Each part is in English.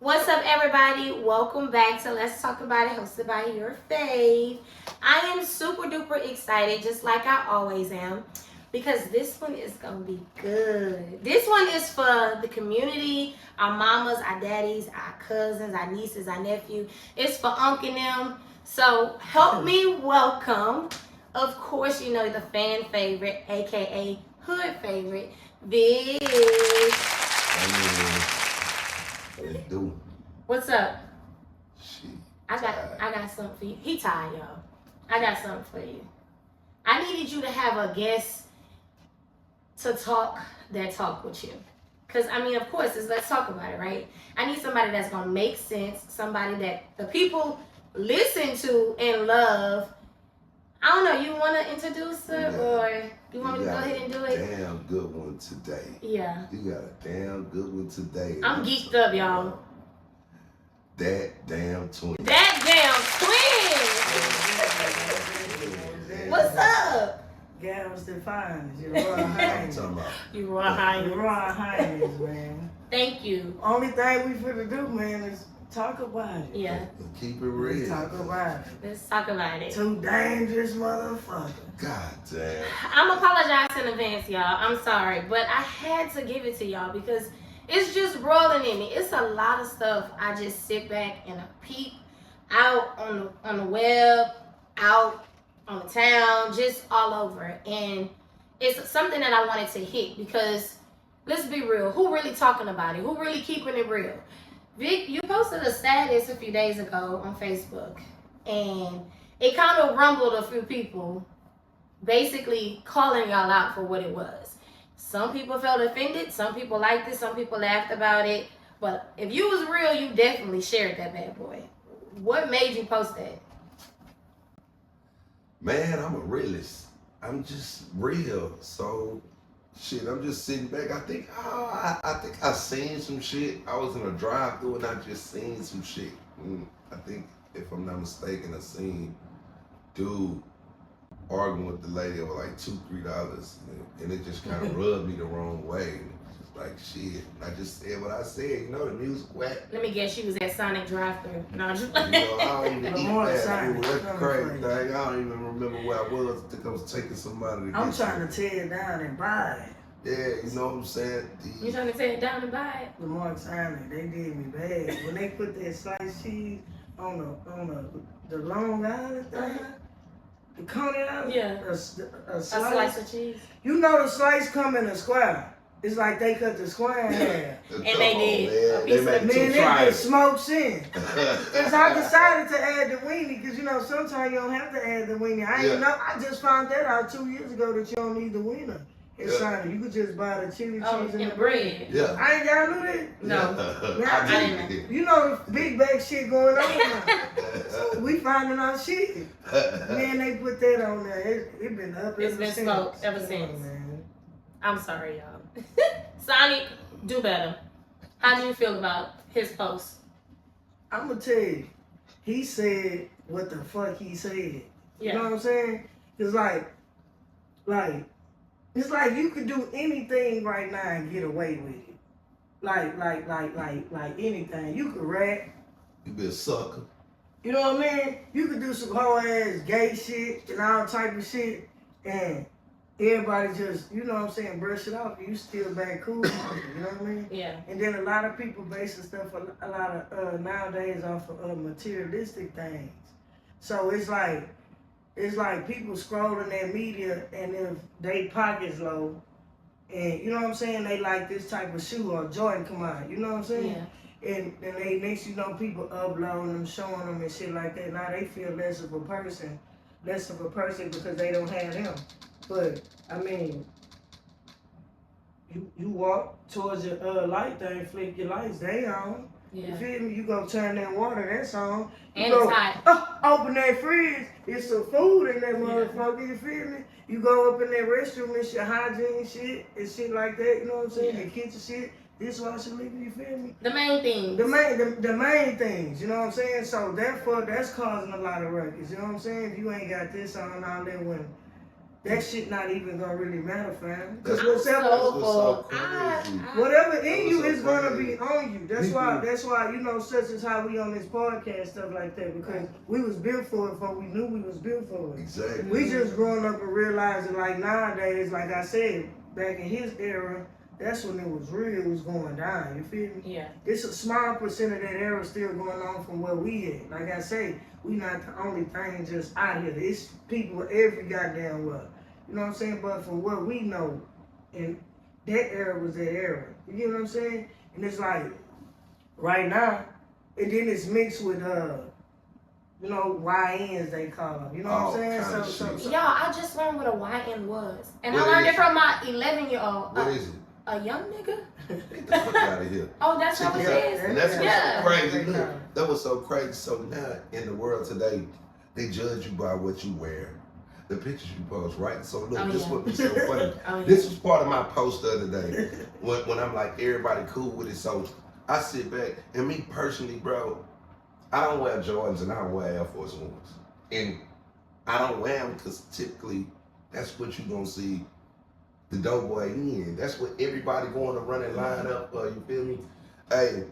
What's up, everybody? Welcome back to Let's Talk About It, hosted by your fave. I am super duper excited, just like I always am, because this one is gonna be good. This one is for the community, our mamas, our daddies, our cousins, our nieces, our nephew. It's for Unc and them. So help me welcome, of course, you know, the fan favorite, aka hood favorite, Big. What it do? What's up? Shit. I got something for you. He tired, y'all. I got something for you. I needed you to have a guest to talk with you. Because, I mean, of course, let's talk about it, right? I need somebody that's going to make sense, somebody that the people listen to and love. I don't know, you want to introduce her or you want me to go ahead and do it? Damn good one today. Yeah. You got a damn good one today. I'm geeked up, y'all. That damn twin. That damn twin! What's up? Gals defines your Royal Highness. You Royal Highness. Your Royal Highness, man. Thank you. Only thing we finna do, man, is talk about it. Yeah. Keep it real. Let's talk about it. Let's talk about it. Two dangerous motherfuckers. God damn. I'm apologize in advance, y'all. I'm sorry, but I had to give it to y'all because it's just rolling in me. It's a lot of stuff. I just sit back and I peep out on the web, out on the town, just all over. And it's something that I wanted to hit because let's be real. Who really talking about it? Who really keeping it real? Vic, you posted a status a few days ago on Facebook, and it kind of rumbled a few people basically calling y'all out for what it was. Some people felt offended, some people liked it, some people laughed about it. But if you was real, you definitely shared that bad boy. What made you post that? Man, I'm a realist. I'm just real. So shit, I'm just sitting back. I think I seen some shit. I was in a drive-thru and I just seen some shit. I think if I'm not mistaken, I seen dude arguing with the lady over like $2-3, and it just kind of rubbed me the wrong way. Just like shit, I just said what I said. You know, the music whack. Let me guess, you was at Sonic drive-thru. No, I'm just You know, I don't even eat that. Sonic. That's crazy thing. I don't even remember where I was. I think I was taking somebody to get I'm trying to tear it down and buy it. Yeah, you know what I'm saying? You trying to tear it down and buy it? Lamar Sonic, they did me bad. When they put that sliced cheese on the Long Island thing, the Coney Island, Yeah. a A slice of cheese. You know the slice come in a square. It's like they cut the square in half. And they did. A piece They of made Man, two it just fries. smokes in. Cause I decided to add the weenie, cause you know sometimes you don't have to add the weenie. I just found that out 2 years ago that you don't need the wiener. It's Sonic. You could just buy the chili cheese and the bread. Yeah. I ain't y'all knew that. No. I did. You know the big bag shit going on now. So we finding out shit. Man, they put that on there. It been up It's ever been since. smoked ever Come on, since. man. I'm sorry, y'all. Sonic, do better. How do you feel about his post? I'm gonna tell you, he said what the fuck he said. Yeah. You know what I'm saying? It's like, it's like you could do anything right now and get away with it. Like anything. You could rap. You be a sucker. You know what I mean? You could do some whole ass gay shit and all type of shit, and everybody just, you know what I'm saying, brush it off. You still back cool. You know what I mean? Yeah. And then a lot of people basing stuff a lot of nowadays off of materialistic things. So it's like people scrolling their media, and if they pockets low, and you know what I'm saying, they like this type of shoe or Jordan come out. You know what I'm saying? Yeah. And they next you know people uploading them, showing them and shit like that. Now they feel less of a person because they don't have them. But I mean, you walk towards your light thing, flick your lights, they on. You Yeah. feel me? You go turn that water, that's on. You And go, it's hot. open that fridge, it's some food in that motherfucker, you feel me? You go up in that restroom, it's your hygiene shit and shit like that, you know what I'm saying? Yeah. The kitchen shit, dishwasher liquor, you feel me? The main thing. The main things, you know what I'm saying? So therefore, that's causing a lot of ruckus, you know what I'm saying? If you ain't got this on all that when that shit not even gonna really matter, fam. Because I'm whatever, so crazy. whatever in That you was is so gonna crazy. be on you. That's People- why, you know, such as how we on this podcast, stuff like that, because we was built for it before we knew we was built for it. Exactly. We just growing up and realizing, like, nowadays, like I said, back in his era, that's when it was real, it was going down, you feel me? Yeah. It's a small percent of that era still going on from where we at. Like I say, we not the only thing just out here. It's people every goddamn well. You know what I'm saying? But from what we know, and that era was that era. You get what I'm saying? And it's like, right now, and then it's mixed with, you know, YNs they call them. You know what I'm saying? kind of shit. Y'all, I just learned what a YN was. And What I learned is it from my 11-year-old. What is it? A young nigga? Get the fuck out of here. Oh, that's how it Yeah, is? and that's what's Yeah. so crazy. Look, that was so crazy. So now in the world today, they judge you by what you wear, the pictures you post, right? So look, Oh, this yeah. would be so funny. Oh, yeah. This was part of my post the other day when I'm like, everybody cool with it. So I sit back, and me personally, bro, I don't wear Jordans and I don't wear Air Force Ones. And I don't wear them because typically that's what you're going to see the dope boy in. That's what everybody going to run and line up for, you feel me? Hey,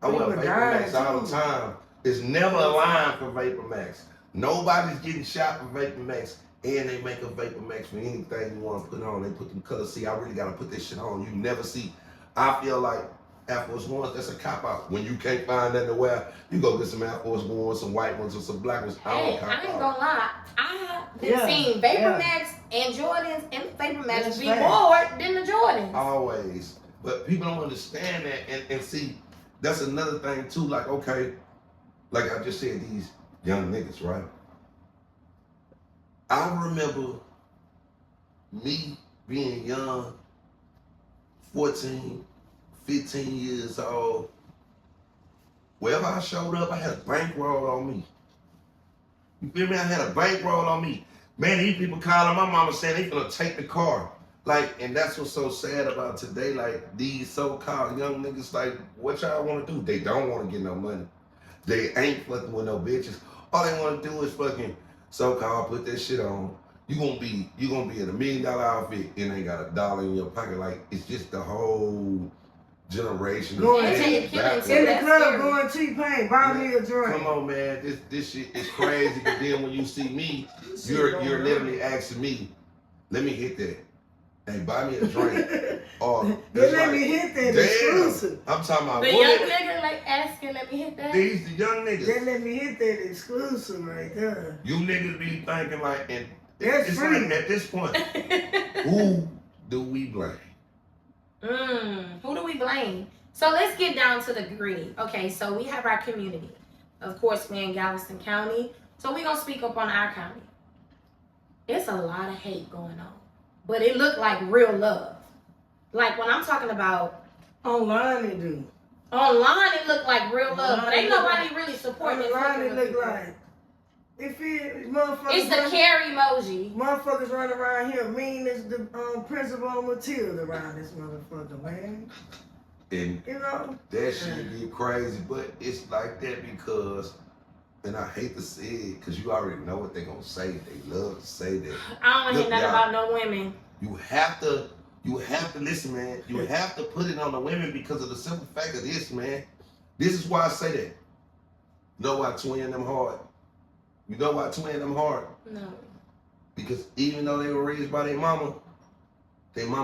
I wear Vapor Max all the time. It's never a line for Vapor Max. Nobody's getting shot for Vapor Max, and they make a Vapor Max for anything you want to put on. They put them colors. See, I really got to put this shit on. You never see. I feel like Air Force Ones, that's a cop out. When you can't find nothing to wear, you go get some Air Force Ones, some white ones, or some black ones. Hey, I ain't gonna lie. I have been seeing Vapor Max and Jordans and Vapor Max be more than the Jordans. Always. But people don't understand that. And see, that's another thing too. Like, okay, like I just said, these young niggas, right? I remember me being young, 14, 15 years old. Wherever I showed up, I had a bankroll on me. You feel me? I had a bankroll on me. Man, these people calling my mama saying they finna take the car. Like, and that's what's so sad about today. Like, these so-called young niggas, like, what y'all wanna do? They don't wanna get no money. They ain't fucking with no bitches. All they wanna do is fucking so-called put that shit on. You gonna be in $1 million outfit and ain't got $1 in your pocket. Like, it's just the whole generation. Going And to take your in killing the That's club, scary. going T-Pain, buy me a drink. Come on, man. This shit is crazy. But then when you see me, This shit you're going literally asking me, let me hit that. Hey, buy me a drink. Or They let me hit that exclusive. I'm talking about The young nigga like asking, let me hit that. these the young They niggas. let me hit that exclusive right there. You niggas be thinking like, and That's it's free. like at this point, who do we blame? Who do we blame? So let's get down to the gritty. Okay, so we have our community. Of course, we're in Galveston County. So we're going to speak up on our county. It's a lot of hate going on. But it looked like real love. Like when I'm talking about Online they do. online, it looked like real love. But ain't nobody really supporting it. Online it look like. If it, motherfuckers. It's the care emoji. Motherfuckers running around here mean as the Principal Matilda around this motherfucker, man. And You know? that shit get crazy, but it's like that because, and I hate to say it, because you already know what they're going to say. They love to say that. I don't hear Look, nothing y'all, about no women. You have to listen, man. You have to put it on the women because of the simple fact of this, man. This is why I say that. You know why twin them hard? You know why twin them hard? No. Because even though they were raised by their mama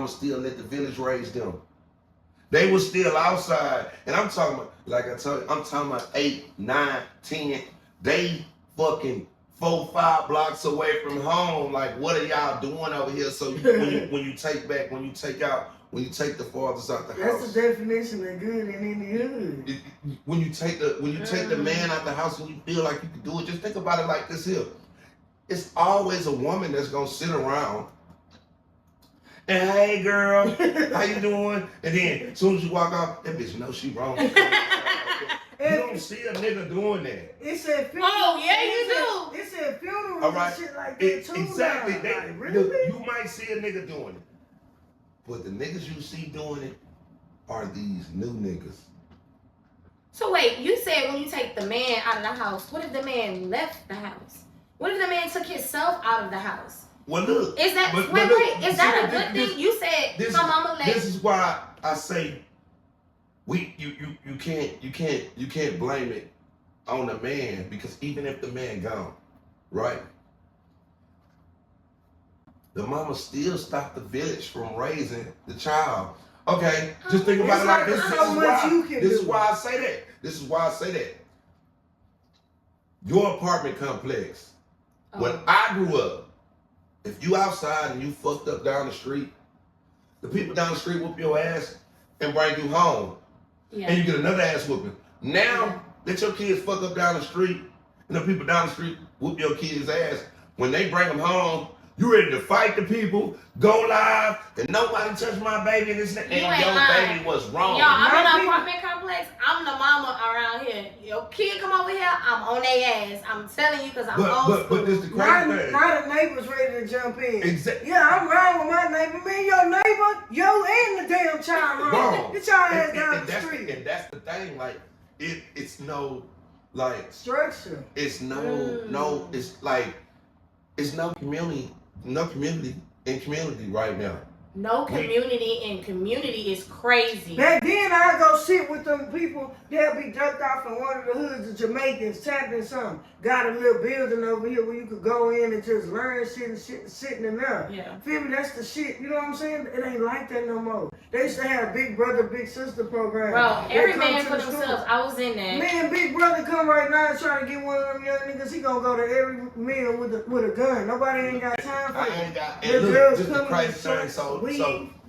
still let the village raise them. They were still outside. And I'm talking about, like I told you, I'm talking about 8, 9, 10. They fucking 4, 5 blocks away from home. Like, what are y'all doing over here? So when you take the fathers out the house. That's the definition of good in any hood. When you take the man out the house and you feel like you can do it, just think about it like this here. It's always a woman that's gonna sit around and, hey girl, how you doing? And then as soon as you walk off, that bitch knows she wrong. You don't see a nigga doing that. It said funerals. Oh, yeah, you do. It said funerals All right. and shit like that too. Exactly. Now. They, Like, look, really? you might see a nigga doing it. But the niggas you see doing it are these new niggas. So wait, you said when you take the man out of the house, what if the man left the house? What if the man took himself out of the house? Well, look. Is that but wait? look, Is that a good thing? You said my mama let. This is why I say you can't blame it on the man, because even if the man gone, right? The mama still stopped the village from raising the child. Okay, just think about it like this. This is why I say that. This is why I say that. Your apartment complex. When I grew up, if you outside and you fucked up down the street, the people down the street whoop your ass and bring you home. Yeah. And you get another ass whooping. Now, let your kids fuck up down the street, and the people down the street whoop your kids' ass. When they bring them home, you ready to fight the people, go live, and nobody touch my baby, and this and your baby was wrong. Y'all, I'm in an apartment complex. I'm the mama around here. Your kid come over here, I'm on their ass. I'm telling you, because I'm old school. But this the crazy thing. Now the neighbor's ready to jump in. Exactly. Yeah, I'm wrong with my neighbor. Me, your neighbor, and the damn child wrong. Get your ass down the street. And that's the thing, like, it's no, like... structure. It's no, it's like, it's no community in community right now. No community in community is crazy. Back then, I go sit with them people. They'll be ducked off in one of the hoods of Jamaicans, tapping something. Got a little building over here where you could go in and just learn shit and shit sitting in there. Yeah. Feel me? That's the shit. You know what I'm saying? It ain't like that no more. They used to have Big Brother, Big Sister program. Bro, every man for themselves. I was in that. Man, Big Brother come right now and try to get one of them young niggas. He gonna go to every meal with a gun. Nobody ain't got time for that. And look, just the crazy thing, so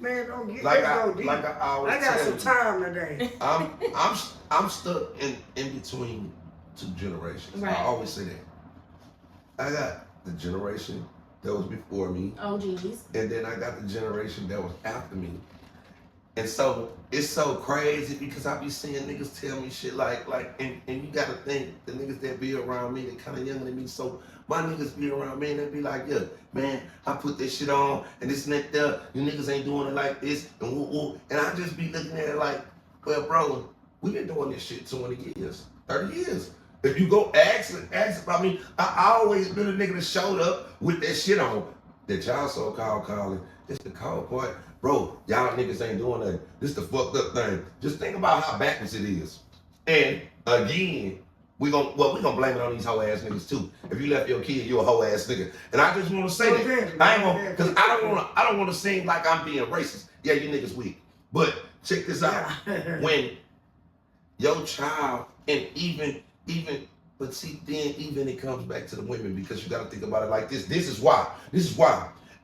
man, don't get like so deep. Like I always I got some time today. I'm stuck in between two generations. Right. I always say that. I got the generation that was before me. Oh, geez. And then I got the generation that was after me. And so it's so crazy because I be seeing niggas tell me shit like and you gotta think the niggas that be around me, they kinda younger than me. So my niggas be around me and they be like, yeah, man, I put this shit on and this and that there. You niggas ain't doing it like this and woo woo. And I just be looking at it like, well, bro, we been doing this shit 20 years, 30 years. If you go ask about me, I always been a nigga that showed up with that shit on. That y'all so-called calling. It's the cold part. Bro, y'all niggas ain't doing nothing. This the fucked up thing. Just think about how backwards it is. And again, we gonna blame it on these hoe ass niggas too. If you left your kid, you a hoe ass nigga. And I just wanna say that. I ain't gonna, cause I don't wanna seem like I'm being racist. Yeah, you niggas weak. But check this out. When your child, and even, but see, then even it comes back to the women, because you gotta think about it like this. This is why.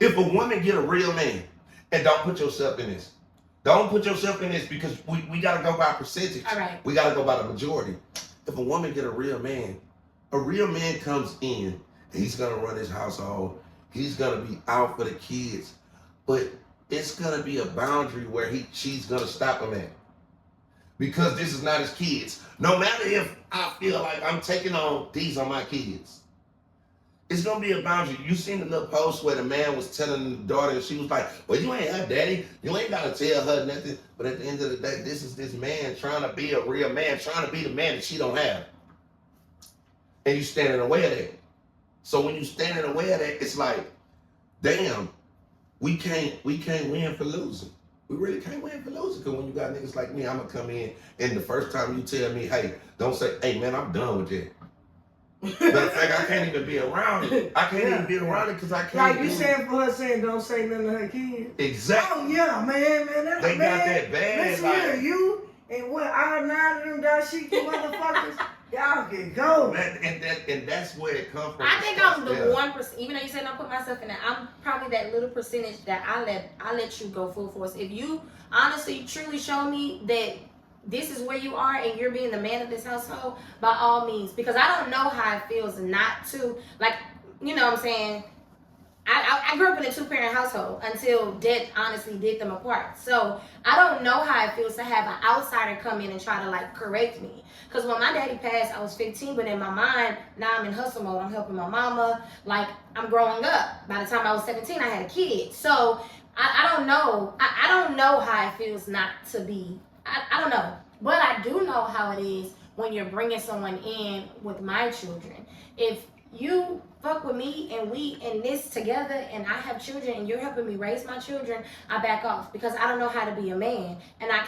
If a woman get a real man, and don't put yourself in this. Don't put yourself in this, because we gotta go by percentage. All right. We gotta go by the majority. If a woman get a real man comes in, and he's gonna run his household. He's gonna be out for the kids, but it's gonna be a boundary where she's gonna stop him at. Because this is not his kids. No matter if I feel like I'm taking on, these are my kids. It's gonna be a boundary. You seen the little post where the man was telling the daughter, and she was like, well, you ain't her daddy. You ain't gotta tell her nothing. But at the end of the day, this is this man trying to be a real man, trying to be the man that she don't have. And you standing in the way of that. So when you stand in the way of that, it's like, damn, we can't win for losing. We really can't win for losing, because when you got niggas like me, I'm gonna come in, and the first time you tell me, hey, don't say, hey man, I'm done with that. Matter of fact, I can't even be around it. I can't even be around it because I can't. Like you saying for her saying don't say nothing to her kids. Exactly. Oh yeah, man, that's they got that bad. Listen here, you and what all 9 of them dashiki motherfuckers, y'all can go. And that's where it comes from. I think I'm the 1%. Even though you said don't put myself in that, I'm probably that little percentage that I let you go full force. If you honestly truly show me that this is where you are and you're being the man of this household, by all means, because I don't know how it feels not to, like, you know what I'm saying? I grew up in a 2-parent household until death honestly did them apart. So I don't know how it feels to have an outsider come in and try to like correct me. Because when my daddy passed, I was 15, but in my mind, now I'm in hustle mode. I'm helping my mama. Like, I'm growing up. By the time I was 17, I had a kid. So I don't know. I don't know how it feels not to be. I don't know. But I do know how it is when you're bringing someone in with my children. If you fuck with me and we in this together and I have children and you're helping me raise my children, I back off because I don't know how to be a man and I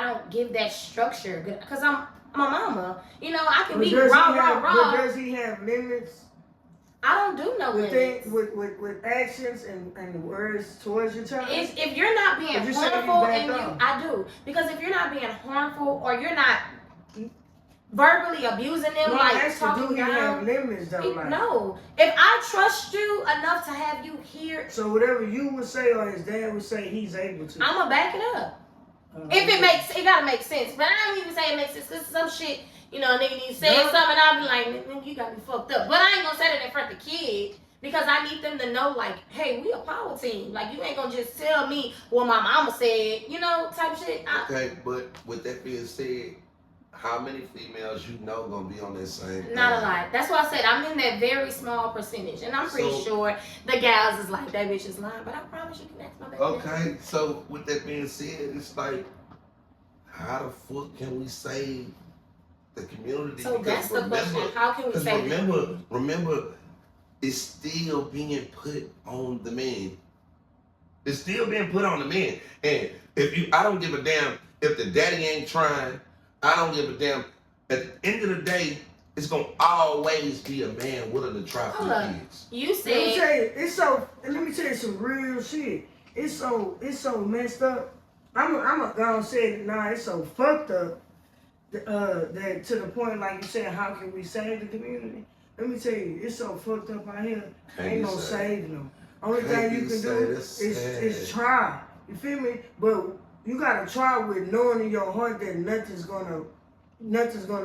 don't give that structure because I'm a mama. You know, I can be raw. But does he have limits? I don't do no limits. With actions and words towards your child? If you're not being harmful I do. Because if you're not being harmful or you're not verbally abusing them, talking down. Have limits though? No. If I trust you enough to have you here. So whatever you would say or his dad would say, he's able to. I'm gonna back it up. If it gotta make sense. But I don't even say it makes sense because some shit, you know, a nigga need to say something and I'll be like, nigga, you got me fucked up. But I ain't gonna say that in front of the kid. Because I need them to know, like, hey, we a power team. Like, you ain't gonna just tell me what my mama said, you know, type shit. Okay, but with that being said, how many females you know gonna be on that same thing? Not a lot. That's why I said I'm in that very small percentage. And I'm pretty sure the gals is like, that bitch is lying. But I promise you can ask my baby. Okay, so with that being said, it's like, how the fuck can we save the community? So that's the question. How can we save it? Remember, it's still being put on the men. It's still being put on the men. And I don't give a damn if the daddy ain't trying. I don't give a damn. At the end of the day, it's gonna always be a man willing to try for the kids. You said. Let me tell you, let me tell you some real shit. It's so messed up. I'm gonna say it now. It's so fucked up that to the point, like you said, how can we save the community? Let me tell you, it's so fucked up out here. Ain't no saving them. Only thing you can do is try. You feel me? But you gotta try with knowing in your heart that nothing's gonna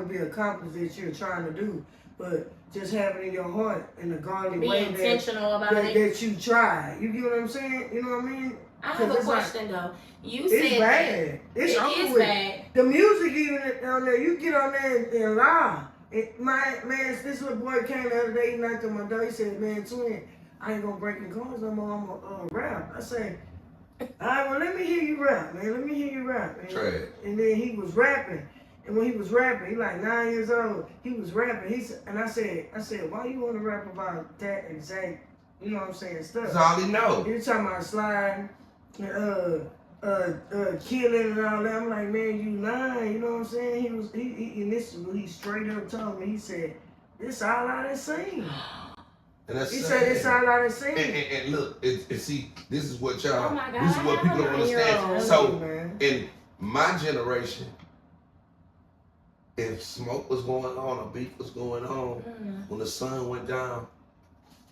be accomplished that you're trying to do. But just have it in your heart in a godly way that you try. You get what I'm saying? You know what I mean? I have a question though. You said it's bad. It is bad. The music even on there, you get on there and lie. This little boy came the other day, he knocked on my door, he said, man, twin, I ain't gonna break your cars no more, I'm gonna rap. I said, all right, well, let me hear you rap, man, let me hear you rap. And then he was rapping, and when he was rapping, he like 9 years old, he was rapping, and I said, why you wanna rap about that exact, you know what I'm saying, stuff? That's all he know. He was talking about sliding, killing and all that. I'm like, man, you lying, you know what I'm saying? He straight up told me, he said, this all I done seen. And that's he said, this all I done seen. And look, and see, this is what y'all, God, this is what people don't understand. So, in my generation, if smoke was going on or beef was going on, when the sun went down,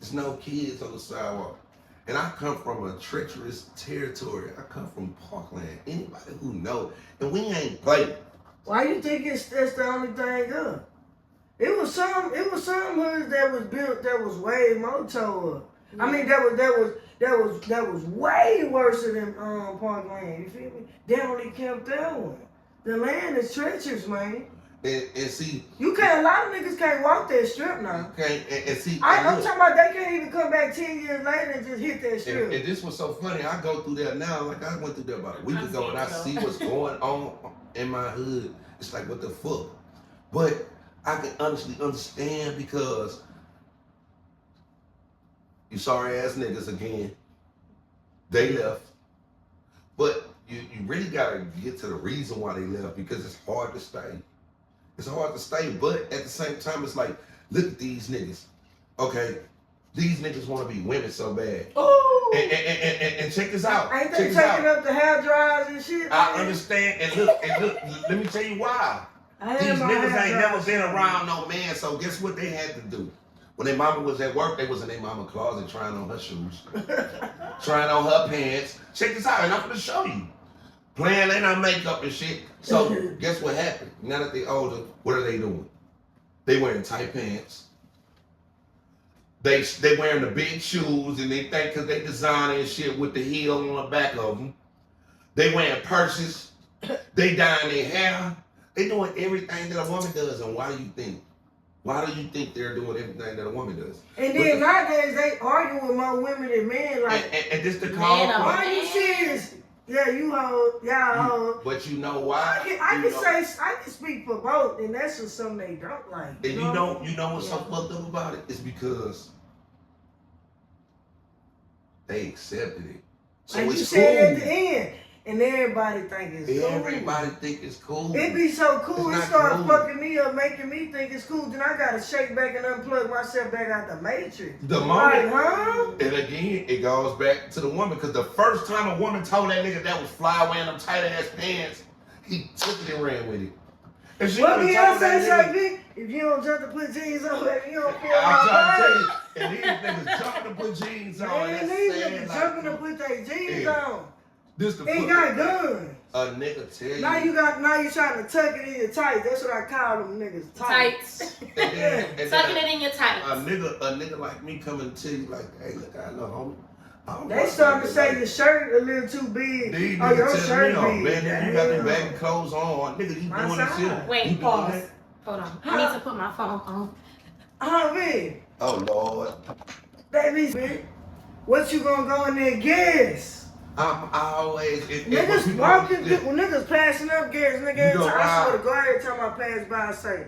there's no kids on the sidewalk. And I come from a treacherous territory. I come from Parkland. Anybody who know, and we ain't playing. Why you think that's the only thing up? It was some hoods that was built that was way more tore up. Yeah. I mean that was way worse than Parkland. You feel me? They only kept that one. The land is treacherous, man. And see, you can't. A lot of niggas can't walk that strip now. Okay, and see, I'm talking about they can't even come back 10 years later and just hit that strip. And this was so funny. I go through there now. Like I went through there about a week ago, and I see what's going on in my hood. It's like, what the fuck? But I can honestly understand because you sorry ass niggas again. They left, but you really gotta get to the reason why they left because it's hard to stay. It's hard to stay, but at the same time, it's like, look at these niggas. Okay, these niggas want to be women so bad. Ooh. And check this out. Ain't they taking up the hair dryers and shit? I understand. And look, let me tell you why. These niggas ain't never been around no man, so guess what they had to do? When their mama was at work, they was in their mama closet trying on her shoes, trying on her pants. Check this out, and I'm gonna show you. Playing their makeup and shit. So guess what happened? Now that they older, what are they doing? They wearing tight pants. They wearing the big shoes, and they think because they designing and shit with the heel on the back of them. They wearing purses. They dyeing their hair. They doing everything that a woman does. And why do you think? Why do you think they're doing everything that a woman does? And then nowadays they argue with more women than men. Like, and this the call. Are you serious? Yeah, you hold, y'all hold. But you know why? I can speak for both, and that's just something they don't like. And you know what's so fucked up about it? It's because they accepted it. So like it's you said cool. at the end, and everybody think it's cool. Everybody think it's cool. It be so cool. It not started cool. fucking me up, making me think it's cool. Then I gotta shake back and unplug myself back out the matrix. The moment, like, huh? And again, it goes back to the woman, because the first time a woman told that nigga that was fly wearing them tight ass pants, he took it and ran with it. And she What would've Beyonce told that say, nigga, Vic? If you don't jump to put jeans on, baby, you don't feel I'm trying to tell you, right. and these niggas jumping to put jeans on. Man, That's these sad, niggas like, jumping to put their jeans on. This the They got guns. A nigga tell you. Now you trying to tuck it in your tights. That's what I call them niggas. Tights. Tucking it in your tights. A nigga like me coming to you like, hey, look, I know, homie. They starting to say your shirt a little too big. These Oh, your niggas shirt telling me, big. man, you got them baggy clothes on. Nigga, you My doing this side. shit. Wait, You pause. doing that? Hold on. I need to put my phone on. Vic. Oh, Lord. That means, Vic, what you gonna go in there guess? I'm always... Niggas walking, when niggas passing up gas, nigga, every time, I swear to God, every time I pass by,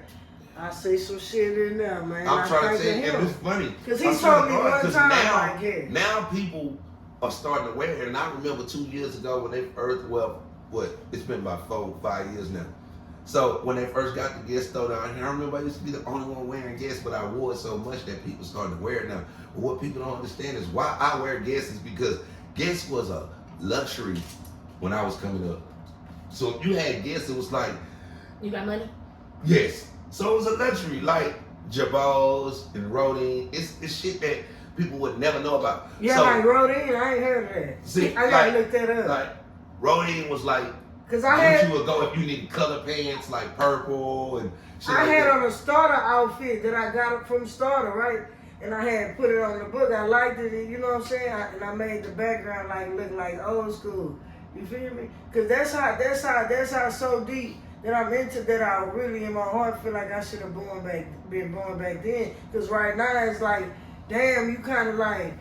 I say some shit in there, man. I'm trying to say, him. and it's funny. Because he told me one time, now, I guess. now people are starting to wear it. And I remember 2 years ago when they first, it's been about 4-5 years now. So when they first got the Guess store down here, I remember I used to be the only one wearing Guess, but I wore it so much that people started to wear it now. But what people don't understand is why I wear Guess is because Guess was a luxury when I was coming up. So if you had Guess, it was like... You got money? Yes. So it was a luxury, like Jabos and Rodin. It's shit that people would never know about. Yeah, so, like Rodin, I ain't heard of that. See, I gotta look that up. Like Rodin was like, cause you would go if you needed color pants like purple and shit. I like had that. on a starter outfit that I got from Starter, right? And I had put it on the book. I liked it, and you know what I'm saying? And I made the background like look like old school. You feel me? Cause that's how so deep that I'm into that I really in my heart feel like I should have been born back then. Cause right now it's like, damn, you kind of like,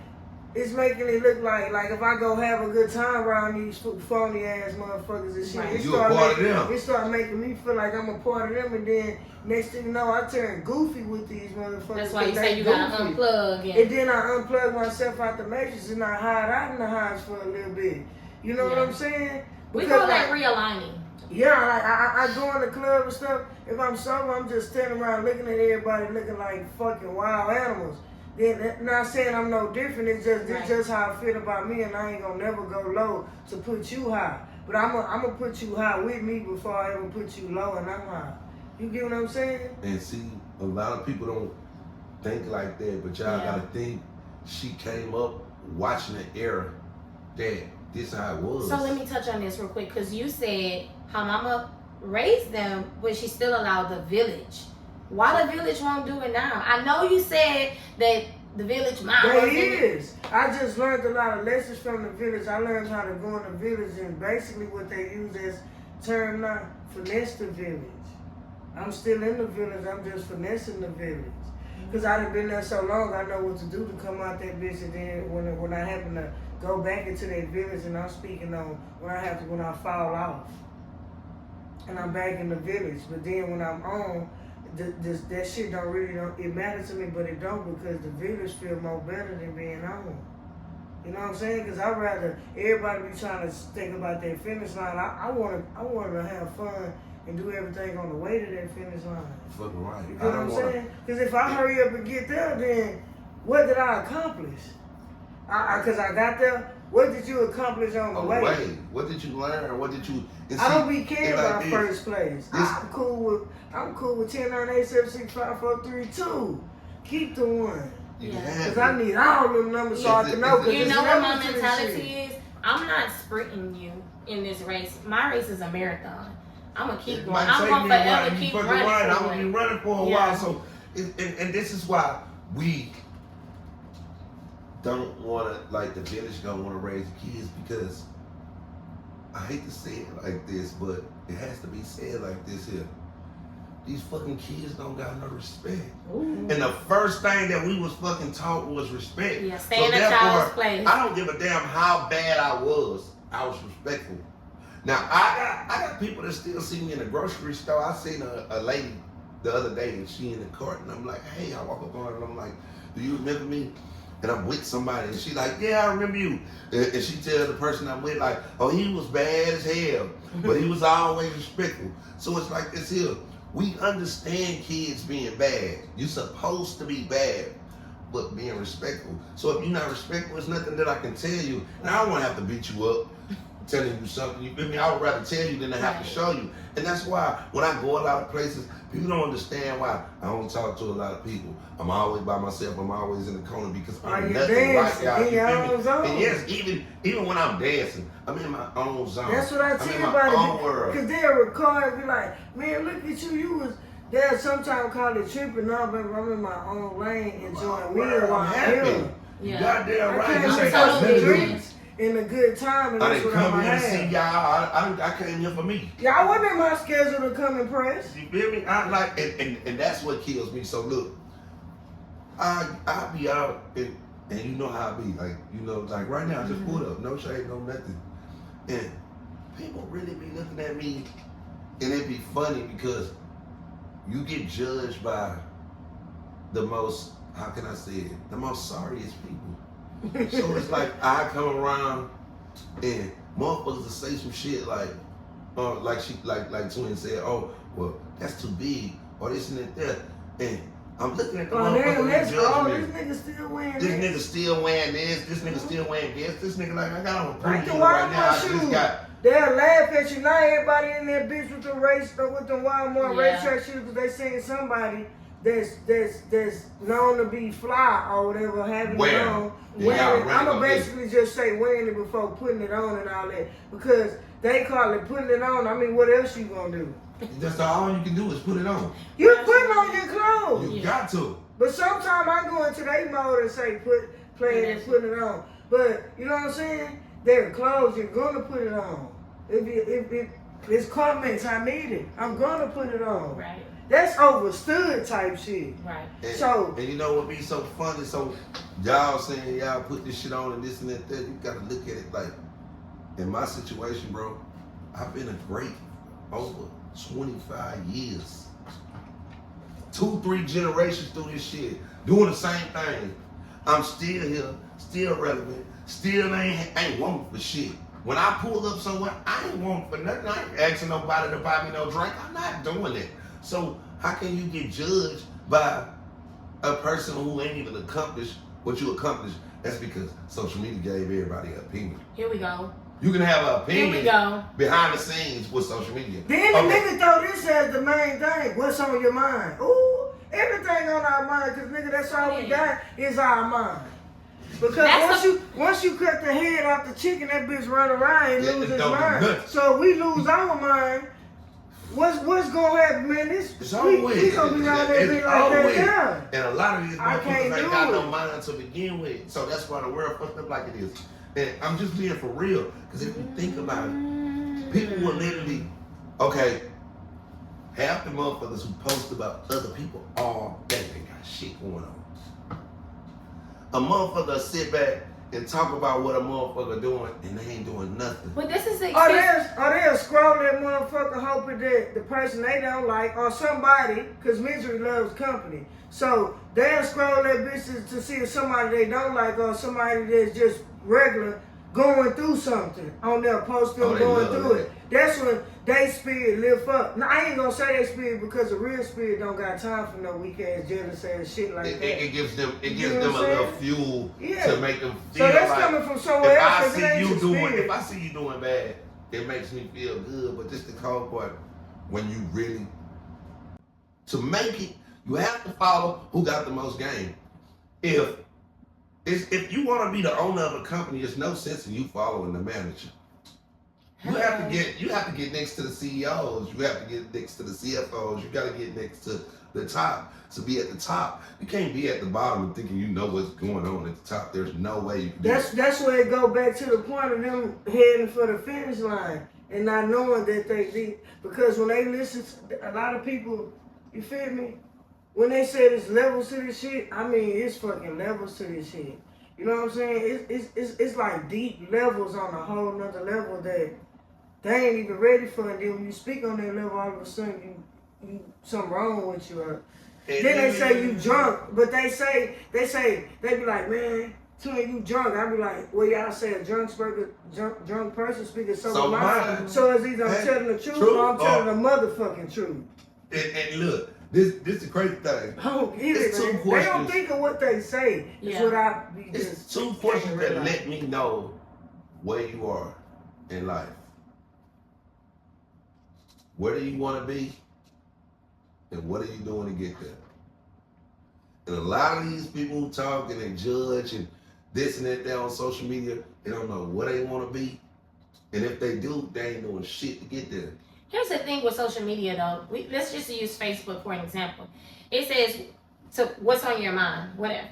it's making it look like if I go have a good time around these phony ass motherfuckers and shit, Right. it start making me feel like I'm a part of them, and then next thing you know, I turn goofy with these motherfuckers. That's why you say you gotta unplug. And then I unplug myself out the matrix and I hide out in the house for a little bit. You know what I'm saying? We call that realigning. Yeah, like I go in the club and stuff. If I'm sober, I'm just standing around looking at everybody looking like fucking wild animals. Then not saying I'm no different. It's just how I feel about me, and I ain't gonna never go low to put you high. But I'm gonna put you high with me before I ever put you low and I'm high. You get what I'm saying? And see, a lot of people don't think like that, but y'all gotta think she came up watching the era that this how it was. So let me touch on this real quick, because you said how mama raised them, but she still allowed the village. Why the village won't do it now? I know you said that the village mom. It is. I just learned a lot of lessons from the village. I learned how to go in the village, and basically what they use as term now, finesse the village. I'm still in the village. I'm just finessing the village. Because I done been there so long, I know what to do to come out that bitch. And then when I happen to go back into that village, and I'm speaking on when I fall off, and I'm back in the village. But then when I'm on, that shit it matters to me, but it don't, because the village feel more better than being on. You know what I'm saying? Because I'd rather everybody be trying to think about that finish line. I want to have fun and do everything on the way to that finish line. Fucking right. You know what I'm saying? Because if I hurry up and get there, then what did I accomplish? Because I got there. What did you accomplish on the way? What did you learn? What did you? I don't be caring about first place. I'm cool with 10, 9, 8, 7, 6, 5, 4, 3, 2. Keep the one. Because I need all them numbers so I can know. You know what my mentality is? I'm not sprinting you in this race. My race is a marathon. I'm going to keep going. I'm going to forever keep running. I'm going to be running for a while. So, and this is why we don't want to, like the village don't want to raise kids, because I hate to say it like this, but it has to be said like this here. These fucking kids don't got no respect. Ooh. And the first thing that we was fucking taught was respect. Yeah, stay in a child's place. I don't give a damn how bad I was. I was respectful. Now I got people that still see me in the grocery store. I seen a lady the other day and she in the cart and I'm like, hey, I walk up on her and I'm like, do you remember me? And I'm with somebody and she like, yeah, I remember you. And she tell the person I'm with like, oh, he was bad as hell, but he was always respectful. So it's like this here. We understand kids being bad. You're supposed to be bad, but being respectful. So if you're not respectful, there's nothing that I can tell you. And I don't want to have to beat you up telling you something. You feel me? I would rather tell you than to have to show you. And that's why when I go a lot of places, people don't understand why I don't talk to a lot of people. I'm always by myself. I'm always in the corner because I'm nothing like y'all. You feel me? And yes, even when I'm dancing, I'm in my own zone. That's what I tell you about it. Because they'll record and be like, man, look at you. You was there. Sometimes call it tripping. No, baby, I'm in my own lane enjoying me while I'm happy. You goddamn right. This ain't got nothing to do in a good time, and I that's didn't what come I'm here to having. see y'all. I came here for me. Yeah, I wasn't in my schedule to come and press. You feel me? I like, and that's what kills me. So look, I be out and you know how I be. Like, you know, like right now I just pulled up, no shade, no nothing. And people really be looking at me and it be funny because you get judged by the most, how can I say it, the most sorriest people. So it's like I come around and motherfuckers will say some shit like Twin said, oh, well, that's too big, or this and that. And I'm looking at the motherfucker who judge me. This nigga still wearing this. This nigga still wearing this. This nigga still wearing this. This nigga like, I got on a ponytail right now. I just got. They'll laugh at you. Not everybody in that bitch with the Walmart racetrack shoes because they seeing somebody that's known to be fly or whatever, having it on. Wearing, I'ma basically just say wearing it before putting it on and all that. Because they call it putting it on. I mean, what else you gonna do? That's all you can do is put it on. You put on your clothes. You got to. But sometimes I go into their mode and say playing and putting it on. But you know what I'm saying? They're clothes, you're gonna put it on. If it's comments, I need it. I'm gonna put it on. Right. That's overstood type shit. Right. And you know what be so funny? So y'all saying y'all put this shit on and this and that, you gotta look at it like, in my situation, bro, I've been a great over 25 years. 2-3 generations through this shit, doing the same thing. I'm still here, still relevant, still ain't wanting for shit. When I pull up somewhere, I ain't wanting for nothing. I ain't asking nobody to buy me no drink. I'm not doing it. So how can you get judged by a person who ain't even accomplished what you accomplished? That's because social media gave everybody an opinion. Here we go. You can have an opinion Here we go. behind the scenes with social media. Then the nigga throw this as the main thing. What's on your mind? Ooh, everything on our mind, because nigga, that's all we got is our mind. Because once you cut the head off the chicken, that bitch run around and lose his mind. So if we lose our mind, what's gonna happen, man? We gonna be around there being like that now. And a lot of these motherfuckers ain't got no mind to begin with. So that's why the world fucked up like it is. And I'm just being for real. Because if you think about it, people will literally, okay, half the motherfuckers who post about other people all day, they got shit going on. A motherfucker sit back and talk about what a motherfucker doing and they ain't doing nothing. But this is they'll scroll that motherfucker hoping that the person they don't like or somebody, because misery loves company. So they'll scroll that bitch to see if somebody they don't like or somebody that's just regular going through something on their post them going through it. That's when they spirit lift up. Now I ain't gonna say they spirit because the real spirit don't got time for no weak ass jealous ass shit like that. It gives them a little fuel to make them feel so that's like coming from somewhere else. If I see you doing bad, it makes me feel good. But just the cold part, when you really to make it, you have to follow who got the most game. If you want to be the owner of a company, there's no sense in you following the manager. You have to get next to the CEOs. You have to get next to the CFOs. You got to get next to the top to be at the top. You can't be at the bottom and thinking you know what's going on at the top. There's no way you can do that. That's where it go back to the point of them heading for the finish line and not knowing that they because when they listen to a lot of people, you feel me? When they say there's levels to this shit, I mean it's fucking levels to this shit. You know what I'm saying? It's like deep levels on a whole nother level that they ain't even ready for. And then when you speak on that level, all of a sudden you something wrong with you. Then they say you drunk, but they be like, man, you drunk. I be like, well, y'all say a drunk person speaking so much. So it's either I'm telling the truth or I'm telling the motherfucking truth. And look, this the crazy thing. I don't get It's it, two man. questions. They don't think of what they say. It's what I be It's just two questions that let me know where you are in life. Where do you want to be? And what are you doing to get there? And a lot of these people who talk and they judge and this and that on social media, they don't know what they want to be. And if they do, they ain't doing shit to get there. Here's the thing with social media, though. Let's just use Facebook for an example. It says, "So what's on your mind?" Whatever.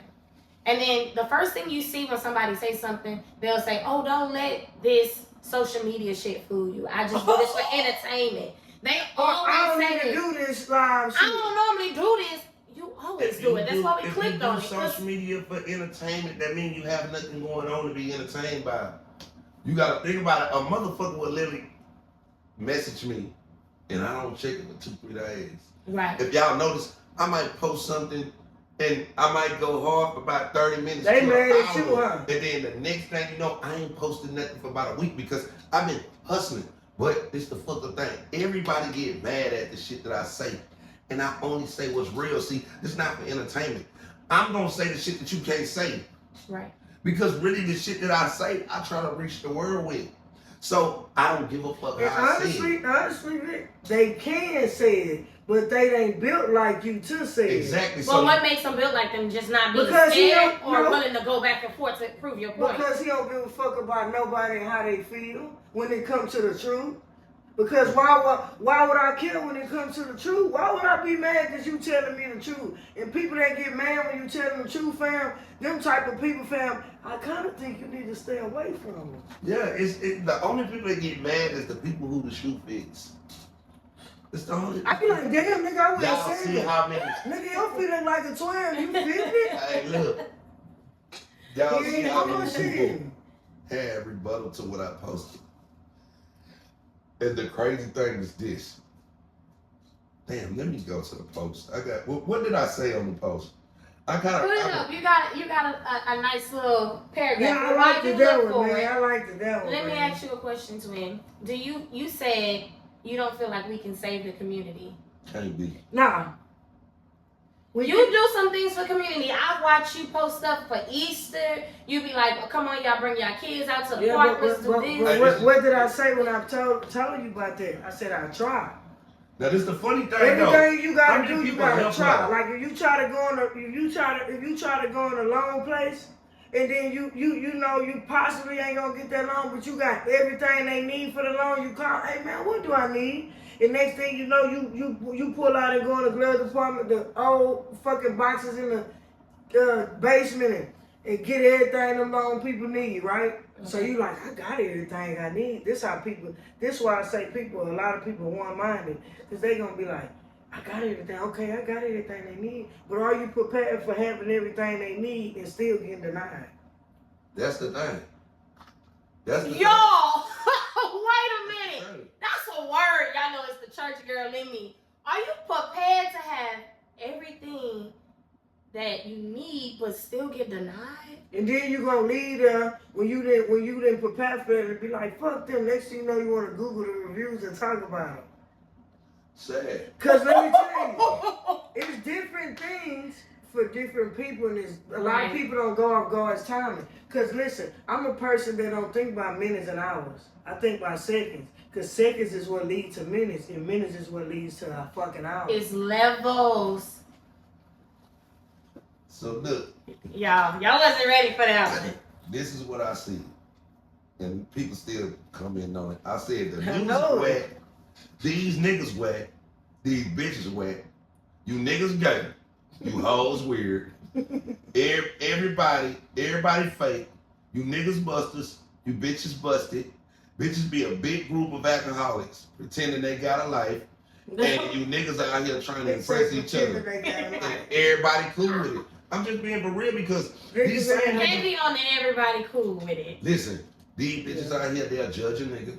And then the first thing you see when somebody says something, they'll say, "Oh, don't let this social media shit fool you. I just do this for entertainment." They always say this. Do this live shit. I don't normally do this. You always do it. That's why we clicked on it. If you do social media for entertainment, that means you have nothing going on to be entertained by. You gotta think about it. A motherfucker will literally message me, and I don't check it for 2-3 days. Right. If y'all notice, I might post something, and I might go hard for about 30 minutes. They to mad an at you, hour. huh? And then the next thing you know, I ain't posted nothing for about a week because I've been hustling. But it's the fucking thing. Everybody get mad at the shit that I say. And I only say what's real. See, it's not for entertainment. I'm gonna say the shit that you can't say. Right. Because really the shit that I say, I try to reach the world with. So I don't give a fuck how I say it. Honestly, Rick, they can say it, but they ain't built like you to say it. Exactly. Well, what makes them built like them? Just not being Because scared or willing to go back and forth to prove your point. Because he don't give a fuck about nobody and how they feel when it comes to the truth. Because why would I care when it comes to the truth? Why would I be mad because you telling me the truth? And people that get mad when you tell them the truth, fam, them type of people, fam, I kind of think you need to stay away from them. Yeah, it's the only people that get mad is the people who the shoe fits. It's the only. I be like, damn, nigga, I Y'all wouldn't see say how many? Nigga, your feet ain't like a 12. You fit it? Hey, look. Y'all see how many shit. people had rebuttal to what I posted. And the crazy thing is this. Damn, let me go to the post. I got. What did I say on the post? I got. Put it up. You got a nice little paragraph. Yeah, I like the that one, man. I like the that one. Let me ask you a question, Twin. Do you said you don't feel like we can save the community? Can't be. Nah. You do some things for community. I watch you post stuff for Easter. You be like, oh, come on, y'all bring y'all kids out to the park. Let's do this. What did I say when I told you about that? I said I try. Now this is the funny thing. Everything you gotta do, you gotta try. Like if you try to go in a long place, and then you know you possibly ain't gonna get that loan, but you got everything they need for the loan. You call, hey man, what do I need? And next thing you know, you pull out and go in the glove department, the old fucking boxes in the basement, and get everything them loan people need, right? Okay. So you like, I got everything I need. This why I say a lot of people are one-minded, because they gonna be like, I got everything. Okay, I got everything they need. But are you prepared for having everything they need and still getting denied? That's the thing. Y'all, wait a minute. That's a word. Y'all know it's the church girl in me. Are you prepared to have everything that you need but still get denied? And then you gonna leave there when you didn't prepare for it and be like, fuck them. Next thing you know, you wanna Google the reviews and talk about them. Sad. Cause let me tell you, it's different things for different people, and a lot of people don't go off God's timing. Cause listen, I'm a person that don't think about minutes and hours. I think about seconds. Cause seconds is what leads to minutes, and minutes is what leads to a fucking hour. It's levels. So look. Y'all wasn't ready for that one. This is what I see. And people still comment on it. I said the music wet, these niggas wet, these bitches wet, you niggas gay, you hoes weird, everybody fake, you niggas busters, you bitches busted, bitches be a big group of alcoholics pretending they got a life, and you niggas out here trying to impress each other. And everybody cool with it. I'm just being for real because They these just same ain't- They be on everybody cool with it. listen, these bitches out here, they'll judge a nigga,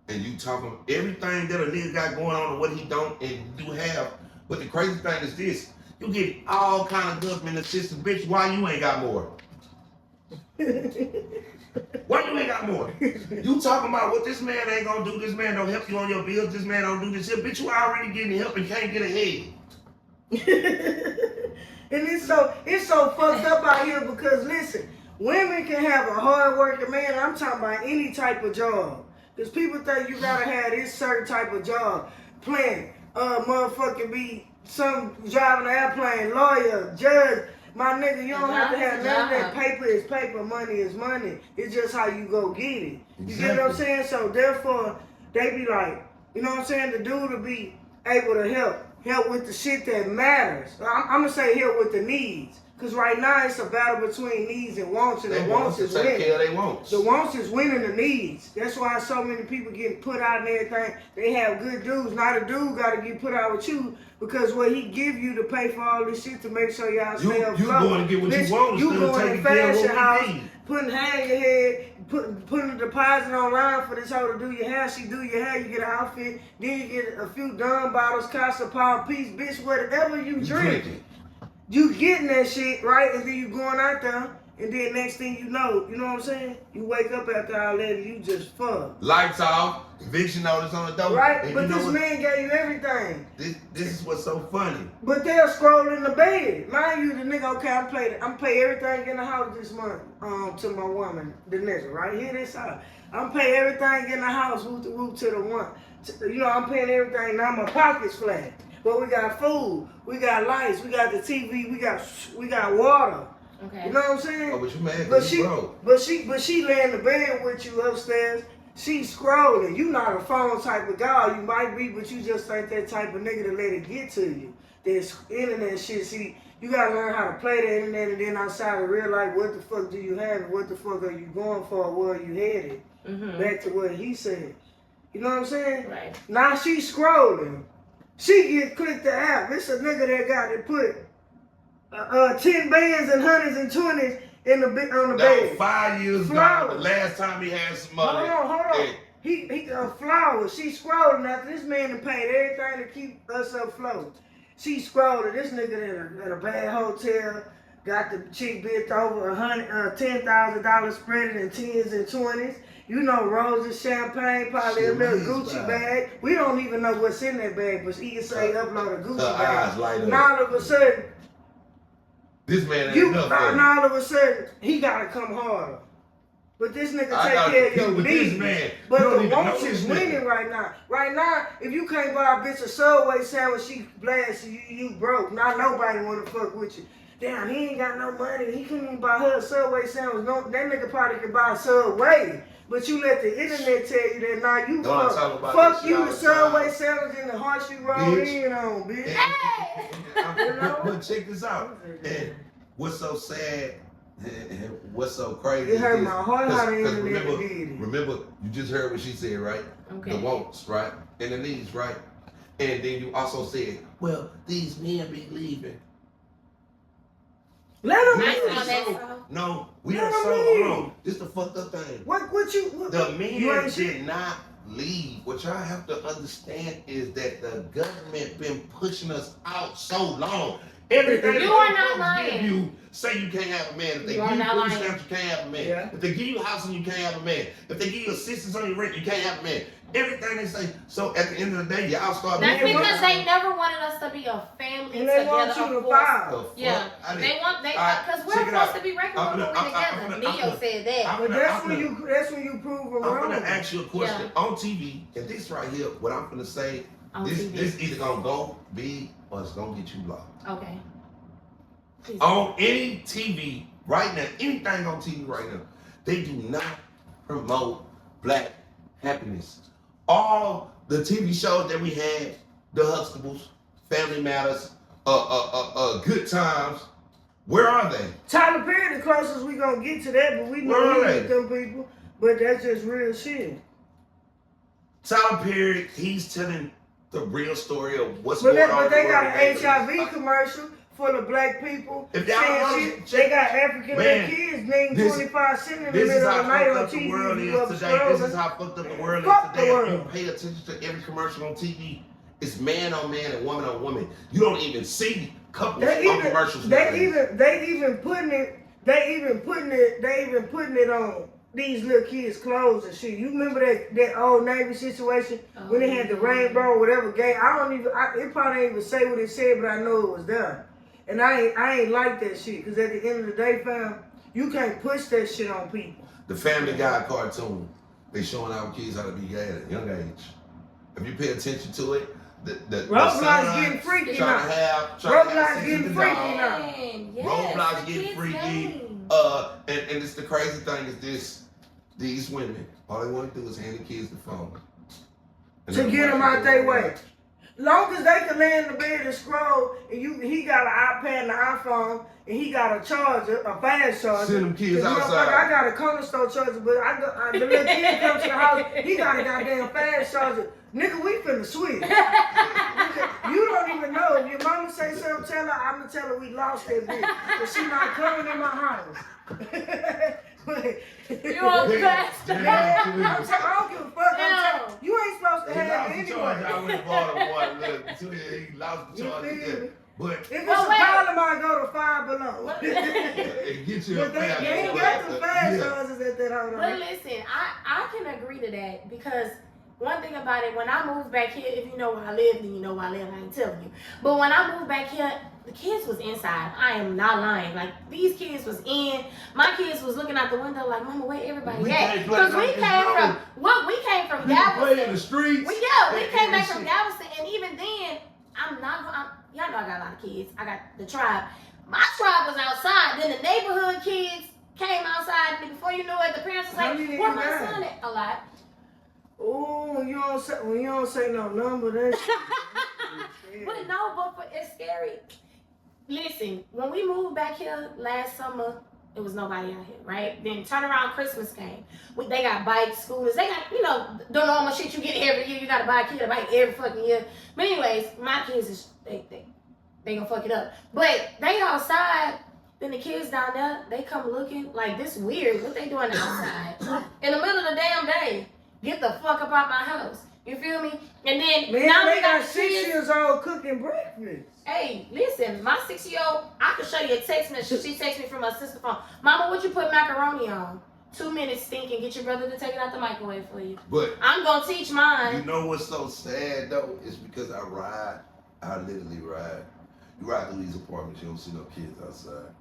and you talking everything that a nigga got going on and what he don't and do have. But the crazy thing is this: you get all kind of government assistance, bitch. Why you ain't got more? Why you ain't got more? You talking about what this man ain't gonna do? This man don't help you on your bills. This man don't do this shit. Bitch, you already getting help and can't get ahead. And it's so fucked up out here because listen, women can have a hard working man. I'm talking about any type of job. Because people think you gotta have this certain type of job. Playing, motherfucking be some driving an airplane, lawyer, judge. My nigga, you don't have to have none of that. Paper is paper, money is money. It's just how you go get it. You get what I'm saying? So therefore, they be like, you know what I'm saying? The dude will be able to help with the shit that matters. I'm gonna say help with the needs. Cause right now it's a battle between needs and wants, and the wants is winning. Take care of they wants. The wants is winning the needs. That's why so many people getting put out and everything. They have good dudes. Not a dude gotta get put out with you because what he give you to pay for all this shit to make sure y'all stay afloat. You going to get what you want You instead of going taking to care of fashion what house, we need. putting hair in your head, putting a deposit online for this hoe to do your hair. She do your hair, you get an outfit, then you get a few Dunn bottles, cost a pound piece, bitch, whatever you drink. You getting that shit, right? And then you going out there, and then next thing you know what I'm saying? You wake up after all that and you just fuck. Lights off, eviction notice on the door. Right? And But you know this what? man gave you everything. This is what's so funny. But they'll scroll in the bed. Mind you, the nigga, okay, I'm pay everything in the house this month to my woman, the nigga, right? Hear this out. I'm pay everything in the house, whoop to the one. You know, I'm paying everything, now my pocket's flat. But we got food, we got lights, we got the TV, we got water. Okay. You know what I'm saying? Oh, but you mad But because you broke. but she lay in the bed with you upstairs. She scrolling. You not a phone type of guy. You might be, but you just ain't that type of nigga to let it get to you. This internet shit. See, you gotta learn how to play the internet, and then outside of real life, what the fuck do you have, and what the fuck are you going for? Where are you headed? Mm-hmm. Back to what he said. You know what I'm saying? Right. Now she scrolling. She get clicked the app. It's a nigga that got to put 10 bands and hundreds and 20s on the That bed. was 5 years ago. The last time he had some money. Hold on. Hey, He flowers. She scrolling after this man done paid everything to keep us afloat. She scrolling. This nigga at a bad hotel got the chick bent over $10,000 spread it in 10s and 20s. You know, roses, champagne, probably a little Gucci bag. We don't even know what's in that bag, but he can say upload a Gucci bag. Now all of a sudden, this man ain't enough. now all of a sudden, he gotta come harder. But this nigga take care of your needs. But the wants is winning right now. Right now, if you can't buy a bitch a Subway sandwich, she blast you broke. Not nobody wanna fuck with you. Damn, he ain't got no money. He couldn't even buy her a Subway sandwich. No, that nigga probably could buy a Subway. But you let the internet tell you that now you fuck you the Subway sandwich and the heart you roll in on, bitch. Hey! But check this out. And what's so sad and what's so crazy? It hurt my heart how the internet remember, did it. remember, you just heard what she said, right? Okay. The wants, right? And the needs, right? And then you also said, well, these men be leaving. Let him I live. saw that song. No, we Let don't him so leave. hold on. This the fucked up thing. What The you men ain't shit. did not leave. What y'all have to understand is that the government been pushing us out so long. Everything You are not lying. give you, say you can't have a man. If they You give are you not food lying. stamps, you can't have a man. Yeah. If they give you housing, you can't have a man. If they give you assistance on your rent, you can't have a man. Everything they say. So at the end of the day, y'all start That's being because they never wanted us to be a family And they together. want you to of course. file. Yeah, They because we're supposed to be regular when we're together. Neo said that. But that's when you prove them I'm wrong. gonna ask you a question on TV, and this right here, what I'm gonna say, On this TV. either gonna go big or it's gonna get you blocked. Okay. Please. On any TV right now, anything on TV right now, they do not promote black happiness. All the TV shows that we had, The Huxtables, Family Matters, Good Times, where are they? Tyler Perry, the closest we gonna get to that, but we Where know are he they? with them people. But that's just real shit. Tyler Perry, he's telling the real story of what's But going on. they in the got world an today. HIV commercial full of black people. If y'all saying want shit, they got African kids named 25 cents in the middle of the night on TV. This is how fucked up the world is today. If you pay attention to every commercial on TV, it's man on man and woman on woman. You don't even see couples on commercials. They even putting it on these little kids' clothes and shit. You remember that Old Navy situation when they had the rainbow, whatever gay? It probably ain't even say what it said, but I know it was there. And I ain't like that shit, because at the end of the day, fam, you can't push that shit on people. The Family Guy cartoon, they showing our kids how to be gay at a young age. If you pay attention to it, Roblox getting freaky now. Roblox getting freaky now. Roblox getting freaky. And it's the crazy thing is these women, all they want to do is hand the kids the phone. To get them out their way. Long as they can lay in the bed and scroll, and he got an iPad and an iPhone, and he got a charger, a fast charger. Send them kids outside. I got a corner store charger, but the little kid comes to the house, he got a goddamn fast charger. Nigga, we finna switch. Nigga, you don't even know. If your mama say something, tell her, I'm gonna tell her we lost that bitch. But she not coming in my house. You on the fast? I don't give a fuck. You ain't supposed to have it anyway. I went and bought him one. He lost the charge. But if it's a problem, I go to Five Below. And get you but they ain't got the fast charges at that house. But listen, I can agree to that, because one thing about it, when I moved back here, if you know where I live, then you know where I live. I ain't telling you. But when I moved back here, the kids was inside. I am not lying. Like, these kids was in. My kids was looking out the window like, Mama, where everybody at? Because we came from Galveston. Play in the streets. We came back from Galveston, and even then, y'all know I got a lot of kids. I got the tribe. My tribe was outside. Then the neighborhood kids came outside. And before you knew it, the parents was like, where my son at? A lot. Oh, when you don't say no number, that's but it's scary. Listen, when we moved back here last summer, it was nobody out here, right? Then turn around, Christmas came. They got bikes, scooters. They got, the normal shit you get every year. You gotta buy a kid a bike every fucking year. But anyways, my kids they gonna fuck it up. But they outside. Then the kids down there, they come looking like this weird. What they doing outside in the middle of the damn day? Get the fuck up out my house. You feel me? And then now they got 6 years old cooking breakfast. Hey, listen, my 6-year-old, I can show you a text message. She texted me from her sister's phone. Mama, what you put macaroni on? 2 minutes stinking. Get your brother to take it out the microwave for you. But I'm gonna teach mine. You know what's so sad though? It's because I literally ride. You ride through these apartments, you don't see no kids outside.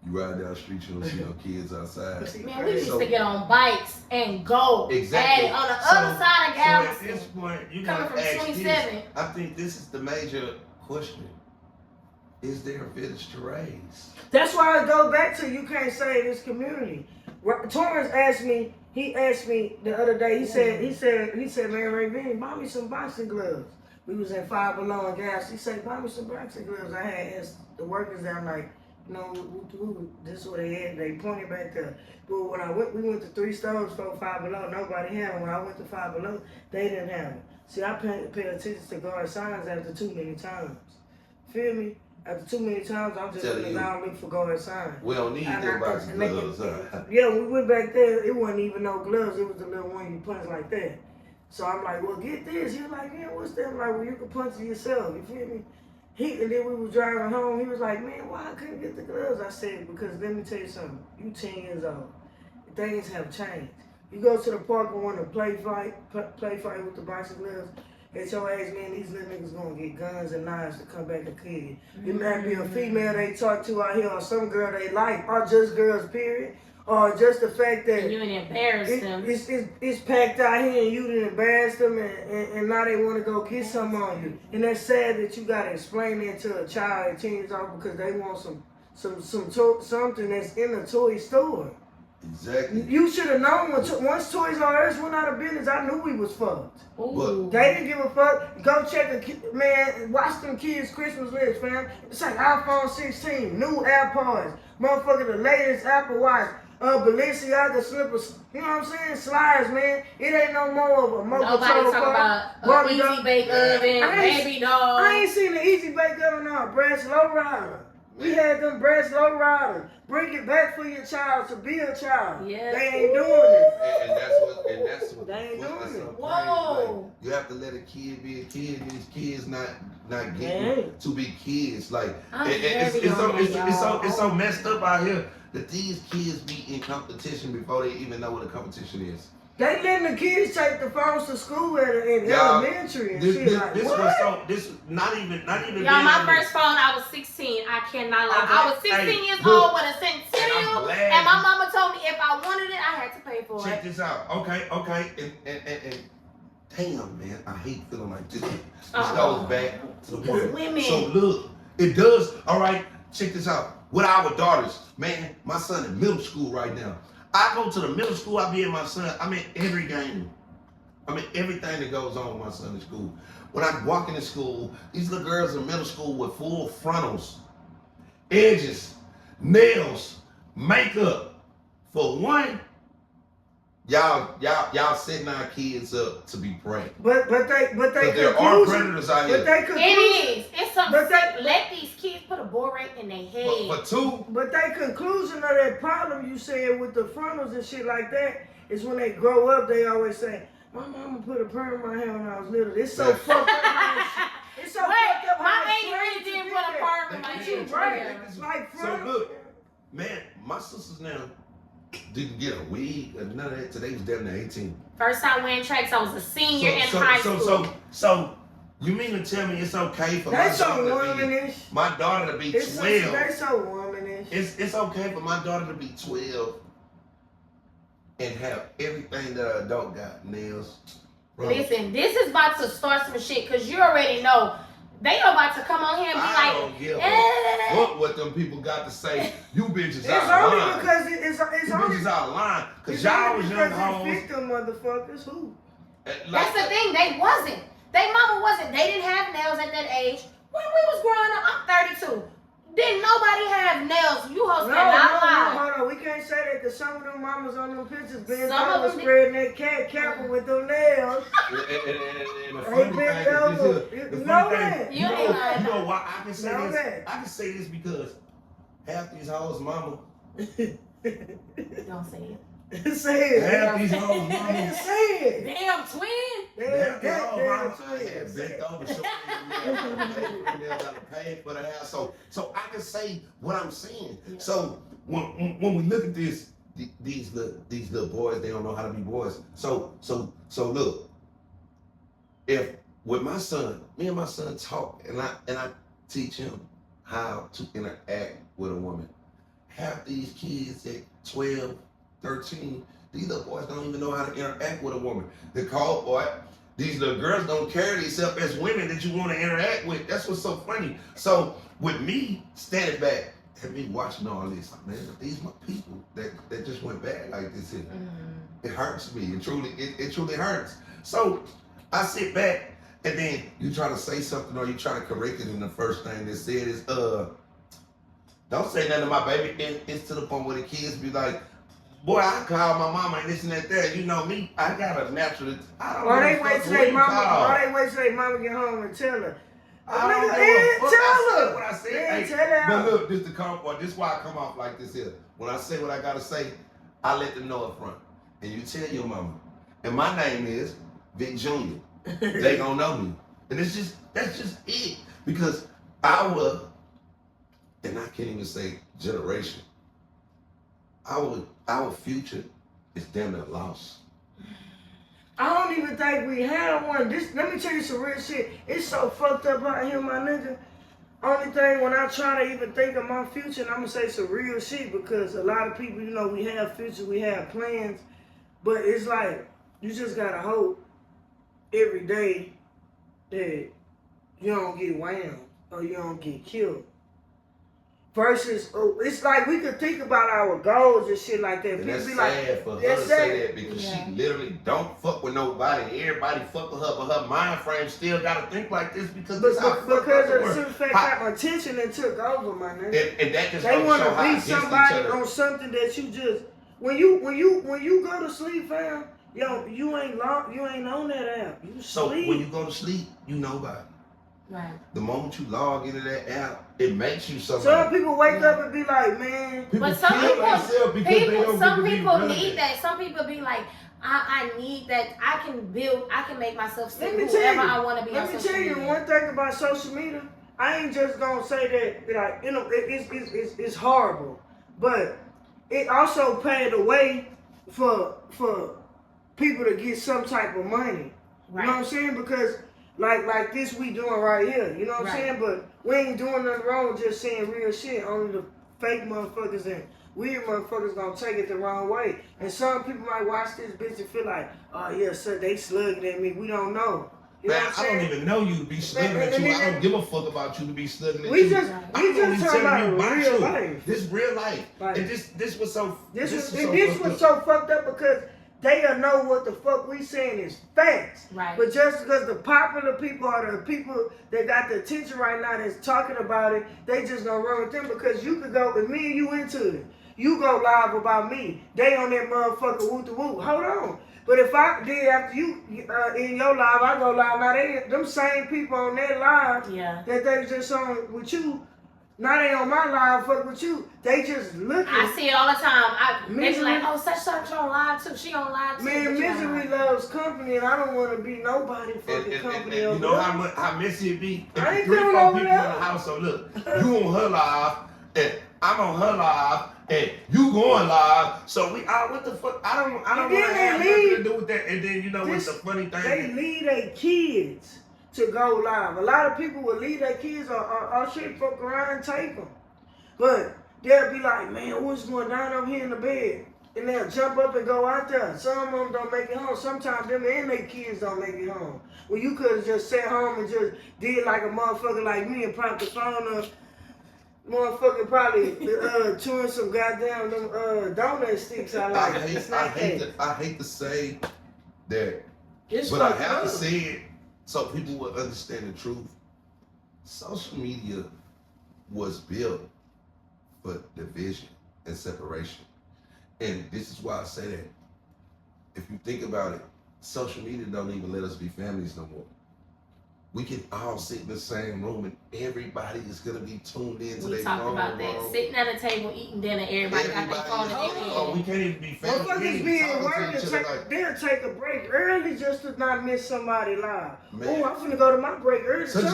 You ride down the street, you don't see no kids outside. Man, we used to get on bikes and go. Exactly. Hey, on the other side of Galveston. So at this point, you coming gotta from ask 27. this. I think this is the major question. Is there a village to raise? That's why I go back to, you can't say this community. Torrance asked me the other day, he said, man, Ravine, buy me some boxing gloves. We was in Five Below and Gas. He said, buy me some boxing gloves. I had asked the workers there, I'm like, no, this is what they had. They pointed back there. But when we went to 3 stores for Five Below, nobody had them. When I went to Five Below, they didn't have them. See, I pay attention to guard signs after too many times. Feel me? After too many times, I'm just looking down looking for guard signs. We don't need them boxing gloves, huh? Yeah, we went back there. It wasn't even no gloves. It was the little one you punch like that. So I'm like, well, get this. He was like, yeah, what's that? I'm like, well, you can punch it yourself. You feel me? And then we was driving home. He was like, man, why I couldn't get the gloves? I said, because let me tell you something. You 10 years old. Things have changed. You go to the park and want to play fight with the boxing gloves. At your age, man, these little niggas gonna get guns and knives to come back a kid. It might be a female they talk to out here, or some girl they like, or just girls, period. Or just the fact that you didn't embarrass them. It's packed out here and you didn't embarrass them, and now they want to go get something on you. And that's sad that you gotta explain that to a child at 10 years old because they want something that's in a toy store. Exactly. You should have known once Toys R Us went out of business. I knew we was fucked. Ooh. They didn't give a fuck. Go check man. Watch them kids' Christmas list, fam. It's like iPhone 16, new AirPods, motherfucker, the latest Apple Watch. Balenciaga slippers. You know what I'm saying? Slides, man. It ain't no more of a mocha Nobody talking about easy bake oven, baby doll. I ain't seen the easy bake oven now. Brass low rider. We had them brass low riders. Bring it back for your child to be a child. Yeah. They ain't doing it. And that's what They ain't doing it. Whoa. Like, you have to let a kid be a kid. These kids not getting to be kids. Like it's so messed up out here that these kids be in competition before they even know what a competition is. They letting the kids take the phones to school in elementary and shit. Not even. Y'all, my first phone, I was 16. I cannot lie. Okay. I was 16 years old with a Centennial, and my mama told me if I wanted it, I had to pay for it. Check this out. Okay, and damn, man, I hate feeling like this. This goes back to the women. So look, it does. All right, check this out. With our daughters, man, my son in middle school right now. I go to the middle school, I be in my son, I'm in every game. I'm in everything that goes on with my son in school. When I walk into school, these little girls in middle school with full frontals, edges, nails, makeup. For one, y'all setting our kids up to be pranked. But there are predators out here. It is. It's something. Let these kids put a beret in their head. But two. But they conclusion of that problem you said with the frontals and shit like that is when they grow up, they always say, "My mama put a perm in my hair when I was little." It's so fucked up. It's so fucked up. My ain't really did put a perm in my hair. Right. Like so look, man, my sisters now didn't get a wig or none of that. Today was damn near 18. First time wearing tracks, I was a senior in high school. So you mean to tell me it's okay for my daughter to be 12? That's so womanish. It's okay for my daughter to be 12 and have everything that an adult got, nails. Listen, this is about to start some shit because you already know they are about to come on here and be I don't give a fuck what them people got to say. You bitches out of line. Because it's only bitches out of line. Because y'all was young hoes. Victim motherfuckers who? That's the thing. They wasn't. They mama wasn't. They didn't have nails at that age. When we was growing up, I'm 32. Didn't nobody have nails? You hoes cannot lie. Hold on. We can't say that because some of them mamas on them pictures been spreading that cat capper with them nails. And the funny thing is, you know why I can say this? I can say this because half these hoes mama. Don't say it. Say it. Half these hoes mama. Say it. Damn twin. Damn mama. I had bent over so many nails out of pain for the house. So I can say what I'm saying. Yeah. So when we look at this, these little boys, they don't know how to be boys. So look, if with my son, me and my son talk, and I teach him how to interact with a woman. Half these kids at 12, 13, these little boys don't even know how to interact with a woman. They call boy. These little girls don't carry themselves as women that you want to interact with. That's what's so funny. So with me standing back and me watching all this, man, these my people that just went bad like this. It hurts me. It truly hurts. So I sit back and then you try to say something or you try to correct it, and the first thing they said is, don't say nothing to my baby. And it's to the point where the kids be like, boy, I call my mama and this and that. You know me, I got a natural. I don't know. Why they wait till they mama get home and tell her? I don't know what I say. Tell her. But look, this is why I come off like this here. When I say what I gotta say, I let them know up front. And you tell your mama. And my name is Vic Jr. They gonna know me. And that's just it. Because our, and I can't even say generation, our future is damn near lost. I don't even think we have one. Let me tell you some real shit. It's so fucked up out here, my nigga. Only thing when I try to even think of my future, and I'm gonna say some real shit because a lot of people, we have future, we have plans, but it's like you just gotta hope every day that you don't get whammed or you don't get killed. Versus, it's like we could think about our goals and shit like that. And that's sad for her to say that because she literally don't fuck with nobody. Everybody fuck with her, but her mind frame still gotta think like this because because of the fact that attention that took over, my nigga. And that just they want to be somebody on something that you just when you go to sleep, fam, yo, you ain't on that app. You So sleep. when you go to sleep, you know about it. Right. The moment you log into that app, it makes you somebody. Some people wake up and be like, man. People But some kill people, themselves because they don't some get to be people relevant. need that. Some people be like, I need that. I can make myself see Let me tell whoever you. I want to be on Let me social tell you media. one thing about social media. I ain't just gonna say that like it's horrible, but it also paved the way for people to get some type of money. Right. You know what I'm saying? Because like this we doing right here. You know what I'm saying? But we ain't doing nothing wrong with just saying real shit. Only the fake motherfuckers and weird motherfuckers gonna take it the wrong way. And some people might watch this bitch and feel like, oh yeah, sir, they slugging at me. We don't know. You know Man, what I'm I don't saying? even know you to be slugging at you. I don't give a fuck about you to be slugging at We you. just I'm only talking telling about you about real you. life. This real life. Like, and this was so This was fucked so fucked up because they'll know what the fuck we saying is facts. Right. But just because the popular people are the people that got the attention right now that's talking about it, they just gonna run with them because you could go with me and you into it. You go live about me. They on that motherfucker woo the woo. Hold on. But if I did after you in your live, I go live. Now them same people on that live that they just on with you. Now they on my live fuck with you. They just looking. I see it all the time. They be like, oh, such on live too. She on live too. Man, misery loves company, and I don't want to be nobody fucking company. And you know how messy it be? If I ain't 3 or 4 coming over people there. in the house, so look, you on her live, and I'm on her live, and you going live. So what the fuck? I don't want to have nothing to do with that. And then you know what's the funny thing? They leave their kids to go live. A lot of people will leave their kids or shit, fuck around and take them. But they'll be like, man, what's going down over here in the bed? And they'll jump up and go out there. Some of them don't make it home. Sometimes them and their kids don't make it home. Well, you could have just sat home and just did like a motherfucker like me and propped the phone up. Motherfucker probably chewing some goddamn them donut sticks I like. I hate to say that, It's but I fucked have up. to say it so people will understand the truth. Social media was built for division and separation. And this is why I say that. If you think about it, social media don't even let us be families no more. We can all sit in the same room and everybody is gonna be tuned in to their phone. We talked about that. Sitting at a table eating dinner, everybody got their phone in their hand. We can't even be family. Motherfuckers be at work and they'll take a break early just to not miss somebody live. Oh, I'm finna go to my break early. Some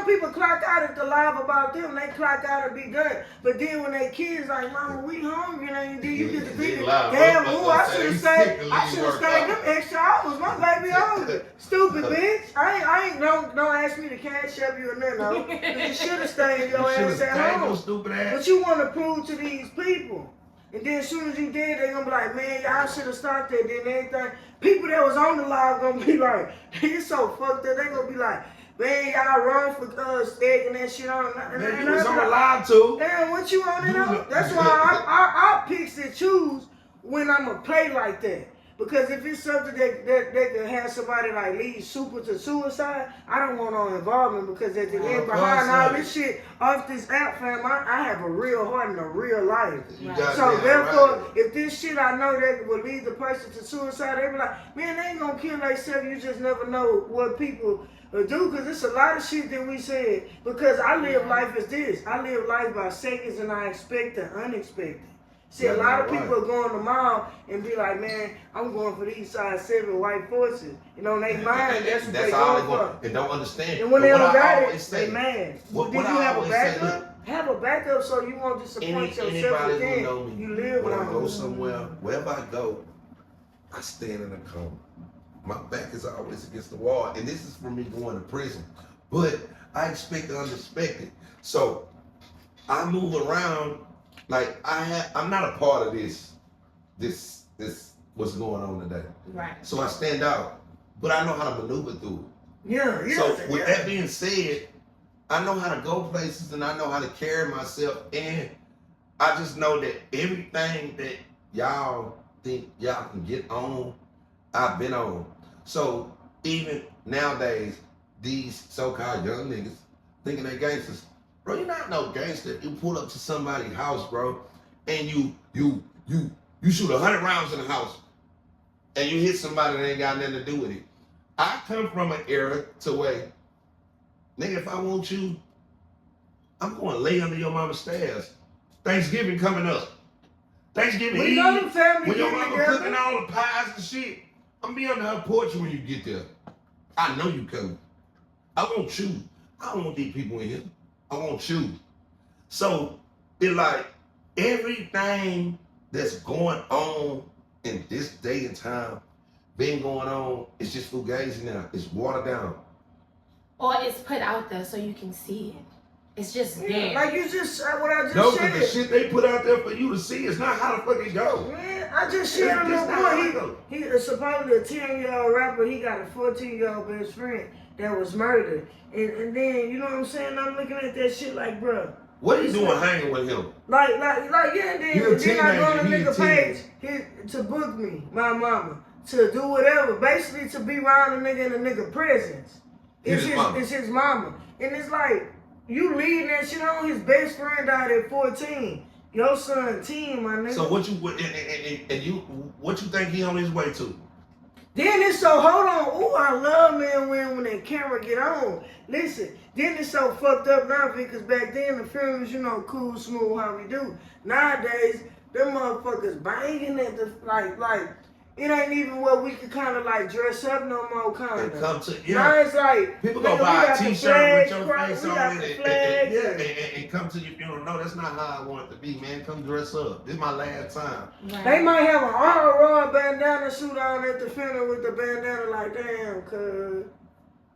people clock out at the live about them. They clock out and be done. But then when they kids like, mama, we hungry, and then you get to thinking, damn, I should have stayed them extra hours. My baby hungry. Stupid bitch. I ain't don't ask me to cash up you or nothing. No. You should have stayed your ass at home. Stupid ass. But you want to prove to these people. And then as soon as you did, they gonna be like, man, y'all should have stopped that. Then everything. People that was on the live gonna be like, it's so fucked up. They gonna be like, man, y'all run for egging that shit on. Man, you was on the live too. Damn, what you on it on? That's why I pick and choose when I'ma play like that. Because if it's something that can have somebody like lead super to suicide, I don't want no involvement because at the end behind all this shit off this app, fam, I have a real heart and a real life. So therefore, if this shit I know that will lead the person to suicide, they be like, man, they ain't gonna kill themselves. You just never know what people do, because it's a lot of shit that we said. Because I live life as this. I live life by seconds and I expect the unexpected. See, a lot of people are going to the mall and be like, man, I'm going for these size 7 white forces. You know, in their mind, that's what they going for. And don't understand. And when they don't got it, they mad. Did you have a backup? Have a backup so you won't disappoint yourself within. You live when I long. go somewhere, wherever I go, I stand in a corner. My back is always against the wall. And this is for me going to prison. But I expect the unexpected. So I move around. Like I'm not a part of this what's going on today. Right. So I stand out, but I know how to maneuver through it. Yeah. So with that being said, I know how to go places and I know how to carry myself, and I just know that everything that y'all think y'all can get on, I've been on. So even nowadays, these so-called young niggas thinking they gangsters. Bro, you're not no gangster. You pull up to somebody's house, bro, and you You shoot 100 rounds in the house, and you hit somebody that ain't got nothing to do with it. I come from an era to where, nigga, if I want you, I'm going to lay under your mama's stairs. Thanksgiving coming up. Thanksgiving We know Eve, the family when your getting mama together. cooking all the pies and shit, I'm be under her porch when you get there. I know you coming. I want you. I don't want these people in here. I want you. So it like everything that's going on in this day and time been going on. It's just fugazi now. It's watered down. Or it's put out there so you can see it. It's just there. Like you just what I just No, said. because the shit they put out there for you to see is not how the fuck it go. Man, I just shared a little boy. He is supposedly a 10-year-old rapper. He got a 14-year-old best friend that was murdered. And then, you know what I'm saying? I'm looking at that shit like, bro. What are you doing hanging with him? Like, yeah, and You're a then I go on the teenager, nigga page to book me, my mama, to do whatever. Basically, to be around the nigga in the nigga presence. It's his mama. And it's like, you leading that shit on. His best friend died at 14. Your son 10, my nigga. So what you think he on his way to? Then it's so, hold on. Ooh, I love man when that camera get on. Listen, then it's so fucked up now because back then the films, you know, cool, smooth, how we do. Nowadays, them motherfuckers banging at the, like, it ain't even what we could kind of like dress up no more, kind of. Come to, Now it's like, people go buy a t-shirt with your flags, face we on got it the flags, and come to your funeral. No, that's not how I want it to be, man. Come dress up. This is my last time. Right. They might have an R bandana suit on at the funeral with the bandana like, damn, cuz.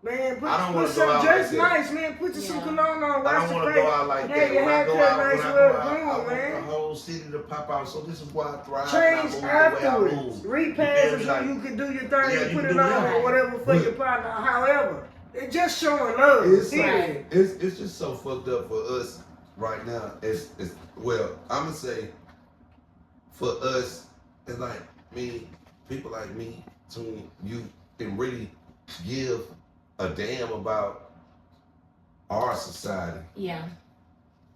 Man, put some dress nice, man. Put some cologne on. I don't want to go out like that. When I go out, I want the whole city to pop out. So this is why I thrive. Change afterwards. Repass so you can do your thing and put it on or whatever for your partner. However, it's just showing love. It's just so fucked up for us right now. Well, I'm gonna say for us, it's like me, people like me, to you can really give a damn about our society. Yeah.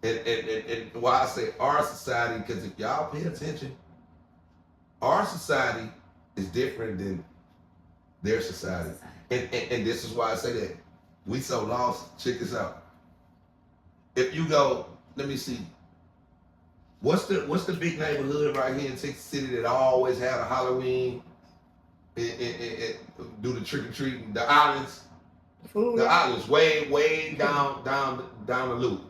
And why I say our society, because if y'all pay attention, our society is different than their society. And this is why I say that. We so lost. Check this out. If you go, let me see. What's the big neighborhood right here in Texas City that always had a Halloween and do the trick or treating? The islands. The islands way down the loop.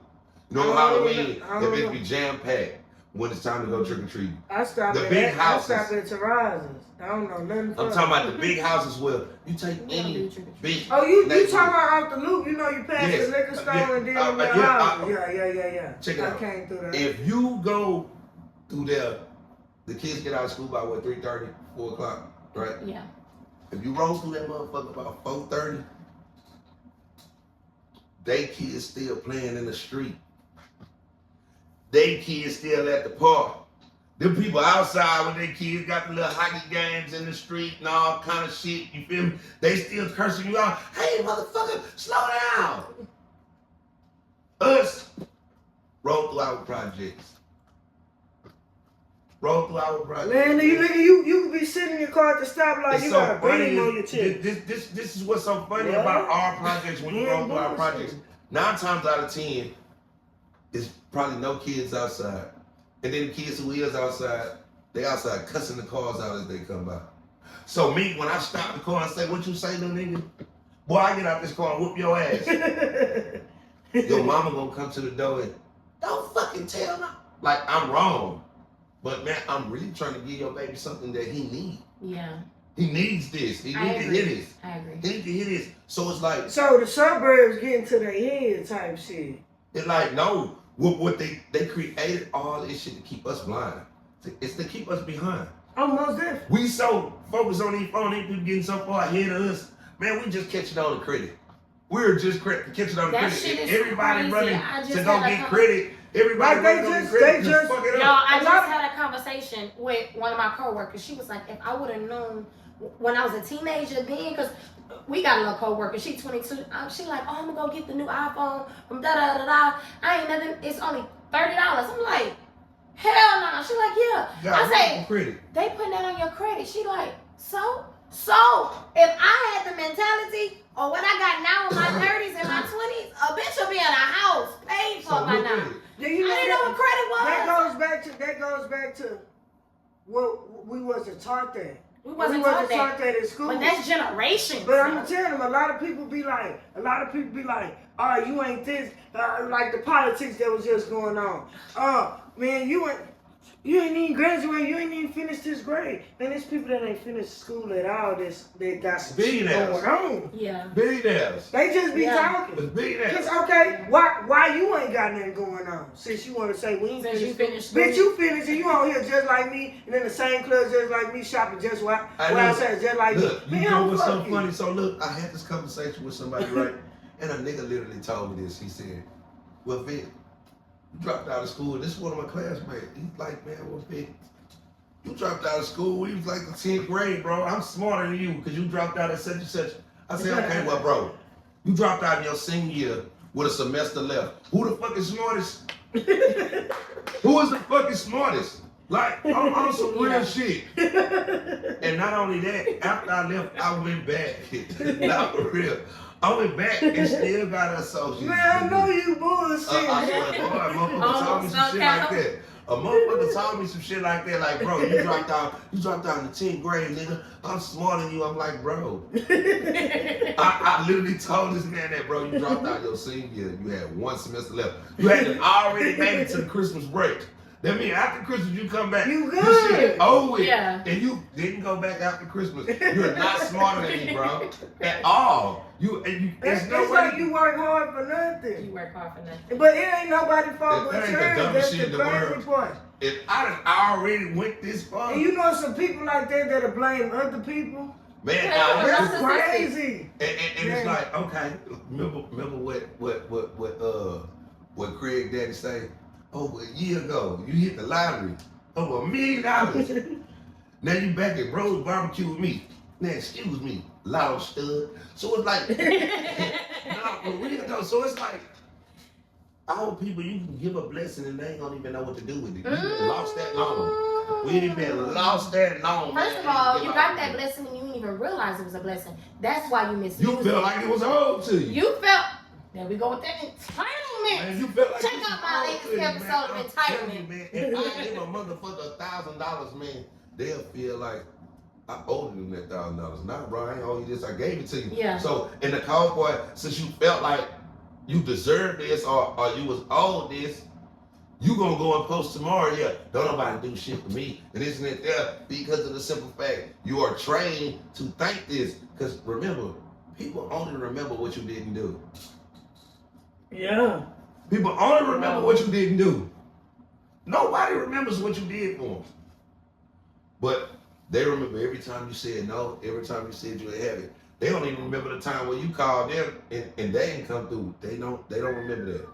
You know Halloween, it be jam packed when it's time to go trick or treating. I stopped at Terrazas. I don't know nothing. I'm talking about the big houses where you take any big. Oh, you talking about off the loop? You know you pass the liquor store and then the house. Yeah. Check it out. I came through that. If you go through there, the kids get out of school by what 3:30, 4 o'clock, right? Yeah. If you roll through that motherfucker about 4:30. They kids still playing in the street. They kids still at the park. Them people outside with their kids got the little hockey games in the street and all kind of shit. You feel me? They still cursing you out. Hey, motherfucker, slow down. Us roll through our projects. Man, you could be sitting in your car at the stoplight. You got a beam on your chest. This is what's so funny about our projects when you roll through our projects. 9 times out of 10, it's probably no kids outside. And then the kids who is outside, they outside cussing the cars out as they come by. So me, when I stop the car and say, what you say, little nigga? Boy, I get out this car and whoop your ass. Your mama gonna come to the door and, don't fucking tell me. Like, I'm wrong. But man, I'm really trying to give your baby something that he needs. Yeah. He needs this. He needs to hear this. I agree. He needs to hear this. So it's like. So the suburbs getting to their head type shit. It's like, no. What they created all this shit to keep us blind. It's to keep us behind. Almost there. We so focused on these people getting so far ahead of us. Man, we just catching all the credit. We're just catching all the credit. Shit is everybody crazy. running to go get credit. Everybody like they just fuck it up. Yo, I just had a conversation with one of my coworkers. She was like, if I would have known when I was a teenager then, because we got a little coworker, she 22. She like, oh, I'm gonna go get the new iPhone from da da da da. I ain't nothing. It's only $30. I'm like, Hell no. She like, yeah. Got I say, credit. they putting that on your credit. She like, so if I had the mentality or what I got now in my 30s and my 20s, a bitch will be in a house paid for by now. Do you I didn't know what credit was. That goes back to what we wasn't taught that. We wasn't taught that in school. But that's generations. But I'm gonna tell them, a lot of people be like, oh, you ain't this, like the politics that was just going on. Man, you ain't even graduated, you ain't even finished this grade. And there's people that ain't finished school at all that got some shit going on. Yeah. Billionaires. They just be talking. It's billionaires. Cause okay, why you ain't got nothing going on? Since you wanna say we ain't finished. Bitch, you finished and you on here just like me and in the same club just like me, shopping just outside just like look, me. You know what's so funny? So look, I had this conversation with somebody, right? And a nigga literally told me this. He said, well, Vic, you dropped out of school. This is one of my classmates. He's like, man, well, Vic, you dropped out of school. He was like the 10th grade, bro. I'm smarter than you because you dropped out at such and such. I said, okay, well, bro, you dropped out in your senior year with a semester left. Who the fuck is smartest? Who is the fucking smartest? Like, on some real shit. And not only that, after I left, I went back. Not for real. I went back and still got an associate. Man, I know you bullshit. I swear to God, motherfucker told me some shit like that. A motherfucker told me some shit like that, like, bro, you dropped out in the 10th grade, nigga. I'm smarter than you. I'm like, bro. I literally told this man that, bro, you dropped out your senior year. You had one semester left. You had already made it to the Christmas break. That means after Christmas you come back. You good. This shit over. Yeah. And you didn't go back after Christmas. You're not smarter than me, bro. At all. It's like you work hard for nothing. You work hard for nothing. But it ain't nobody's fault but That ain't yours. the dumbest That's shit in the the crazy world. part. If I done already went this far. And you know some people like that'll blame other people. Man, Yeah, That's that's crazy. and it's like, okay, remember what Craig Daddy say? Oh, a year ago, you hit the lottery over $1 million. Now you back at Bro's Barbecue with me. Now, excuse me, loud stud. So it's like, nah, for real though. So it's like, all people, you can give a blessing and they ain't gonna even know what to do with it. You been lost that long. We ain't been lost that long. First of all, you got that blessing and you didn't even realize it was a blessing. That's why you misused it. You felt like it was owed to you. You felt, there we go with that entitlement. Man, you felt like Check this out is my owed latest to you, man. episode of I'm Entitlement. telling you, man, if I give a motherfucker $1,000, man, they'll feel like I owed them that $1,000. Nah, bro, I ain't owe you this. I gave it to you. Yeah. So in the cowboy, since you felt like you deserved this or you was owed this, you gonna go and post tomorrow, yeah, don't nobody do shit for me, and isn't it there because of the simple fact you are trained to think this. Because remember, people only remember what you didn't do. Yeah. People only remember what you didn't do. Nobody remembers what you did for them. But they remember every time you said no, every time you said you didn't have it. They don't even remember the time when you called them and they didn't come through. They don't remember that.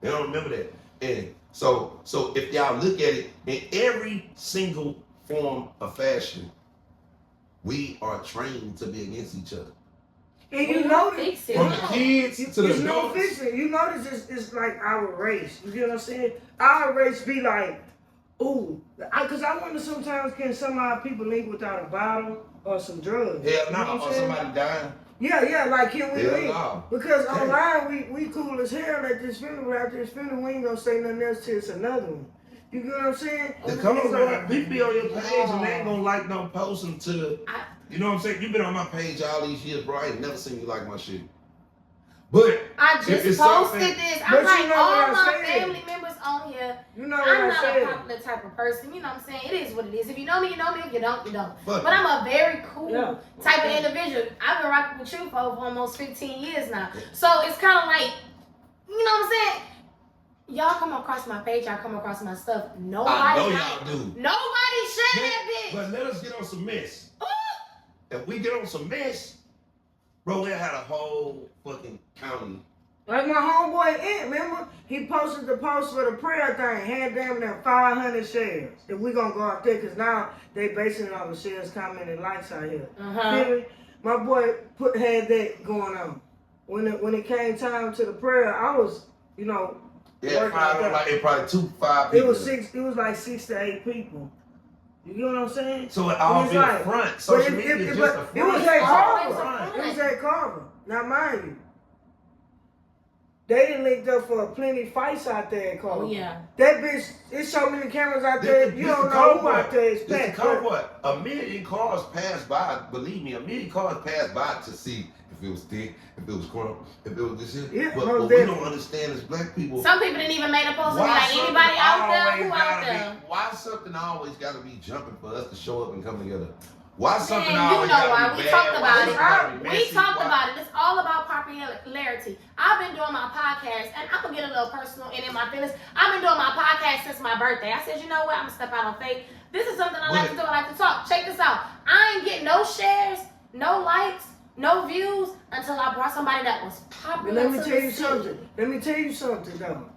They don't remember that. And so if y'all look at it, in every single form of fashion, we are trained to be against each other. And you notice, From the kids to the it's no adults. fiction. You notice it's like our race. You get what I'm saying? Our race be like, ooh, because I wonder sometimes can some of our people link without a bottle or some drugs? Hell You know no, what I'm or saying? somebody dying. Yeah, like can we Hell link? no. Because Damn. online we cool as hell at this funeral. After this funeral, we ain't gonna say nothing else till it's another one. You get what I'm saying? The come on, So- man. People be on your page and they ain't gonna like no post until, you know what I'm saying? You been on my page all these years, bro. I ain't never seen you like my shit. But I if just it's posted something- this. But I'm like, you know all what I my said. family members on here. You know what I'm I not a said? popular type of person. You know what I'm saying? It is what it is. If you know me, you know me. If you don't, you don't. Fuck But it. I'm a very cool Yeah. type of individual. I've been rocking with you for over almost 15 years now. So it's kind of like, you know what I'm saying? Y'all come across my page, y'all come across my stuff. Nobody I know like y'all it. do. Nobody share that bitch. But let us get on some mess. Ooh. If we get on some mess, bro, we had a whole fucking county. Like my homeboy Ant, remember? He posted the post for the prayer thing, had damn near 500 shares. If we gonna go out there, cause now they basing it on the shares, comment, and likes out here. Feel me? My boy had that going on. When it came time to the prayer, I was, you know, Yeah, working out there. like it probably 5 people. It was 6. It was like 6 to 8 people. You get what I'm saying? So it all been like, a front. Social media is just a front. It was at Carver. front. It was at Carver. Now mind you, they done linked up for plenty fights out there at Carver. Oh yeah. That bitch, there's so many cameras out there. You don't know who out there is packed. What? 1 million cars passed by. Believe me, 1 million cars passed by to see if it was thick, if it was crump, if it was this shit. Yeah, but what we don't understand is black people. Some people didn't even make a post to be like, anybody out there? Who out there? Why something always got to be jumping for us to show up and come together? Why something Man, always you know got to why. be We bad? talked about it. Messy? We talked about it. It's all about popularity. I've been doing my podcast, and I'm going to get a little personal and in my feelings. I've been doing my podcast since my birthday. I said, you know what? I'm going to step out on faith. This is something I like to do. I like to talk. Check this out. I ain't getting no shares, no likes, no views until I brought somebody that was popular. Let me tell you something. Let me tell you something, though.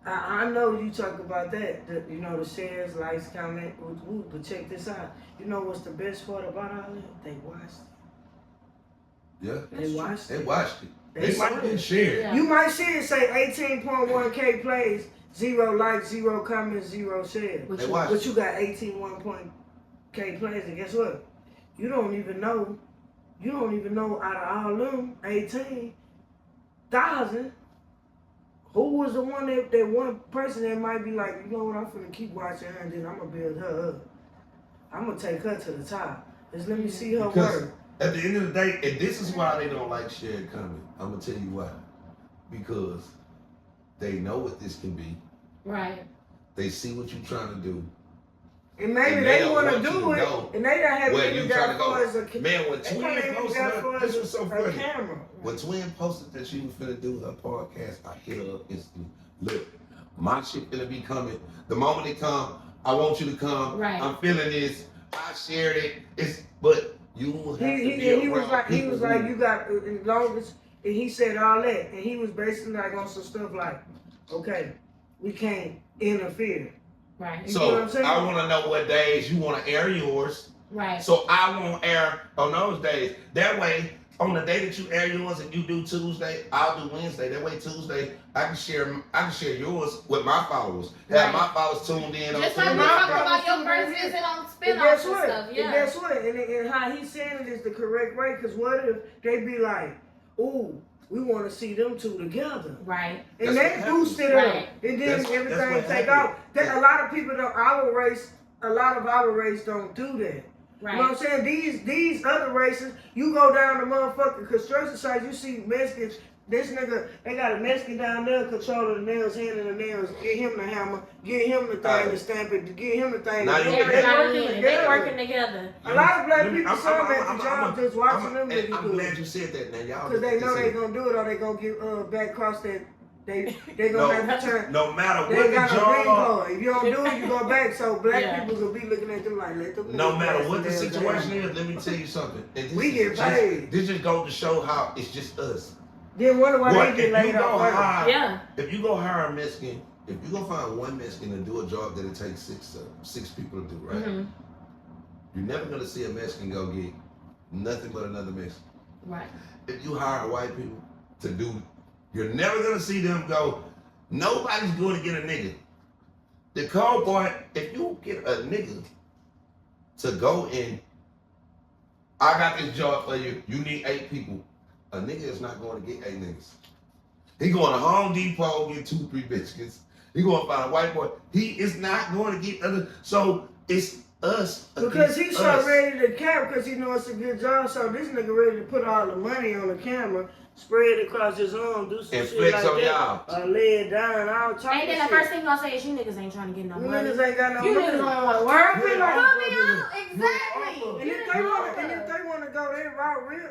I know you talk about that, you know, the shares, likes, comment, but check this out. You know what's the best part about all that? They watched it. Yeah. They watched it. They watched it. They might it. have shared. Yeah. You might see it say 18.1K plays, 0 likes, 0 comments, 0 shares. They watched But you got 18.1K plays, and guess what? You don't even know out of all them 18,000, who was the one that one person that might be like, you know what, I'm finna keep watching her and then I'm gonna build her up. I'm gonna take her to the top. Just let me see her work. At the end of the day, and this is why they don't like shared comment. I'm gonna tell you why. Because they know what this can be. Right. They see what you're trying to do. And maybe they want to do it, and they don't have where even you got trying to far go. as a Man, when Twin posted that, this was so funny. camera. When Twin posted that she was finna do her podcast, I hit her up instantly. Look, my shit finna be coming. The moment it come, I want you to come. Right. I'm feeling this. I shared it. But you have to be He was like, you got as long as, and he said all that, and he was basically like on some stuff like, okay, we can't interfere. Right. So I want to know what days you want to air yours. Right. So I won't air on those days. That way, on the day that you air yours and you do Tuesday, I'll do Wednesday. That way Tuesday I can share yours with my followers. Have my followers tuned in. Just like we talking about your first visit on spin-offs and stuff. Yeah. And guess what? And how he's saying it is the correct way. Because what if they be like, ooh, we want to see them two together. Right. And they boost it up. And then everything take off. A lot of people don't, a lot of our race don't do that. Right. You know what I'm saying? These other races, you go down the motherfucking construction sites, you see Mexicans, this nigga, they got a Mexican down there controlling the nails, handling the nails, get him the hammer, get him the thing to stamp it, get him the thing. They working together. A lot of black people saw them at the job just watching them niggas do it. I'm glad you said that now, y'all. Because they know they gonna do it or they gonna get back across that. They gonna have to turn. No matter they what the got a green job. card. If you don't do it, you go back. So black people will be looking at them like, let them. No matter what the situation is, let me tell you something. We get paid. This just goes to show how it's just us. Then wonder why they get laid off. Yeah. If you go hire a Mexican, if you go find one Mexican to do a job that it takes six people to do, right? Mm-hmm. You're never gonna see a Mexican go get nothing but another Mexican. Right. If you hire white people to do, you're never gonna see them go. Nobody's going to get a nigga. The cold part, if you get a nigga to go in, I got this job for you. You need 8 people. A nigga is not going to get 8 niggas. He going to Home Depot get 2, 3 biscuits. He going to find a white boy. He is not going to get other. So it's us. Because he's so ready to cap because he knows it's a good job. So this nigga ready to put all the money on the camera, spread it across his arm, do some and shit flex like on that. y'all. Lay it down, all type And then the first thing you gonna say is you niggas ain't trying to get no you money. niggas ain't got no You money. niggas don't want to work. You Put me like- out. Exactly. And if they want to go that route real,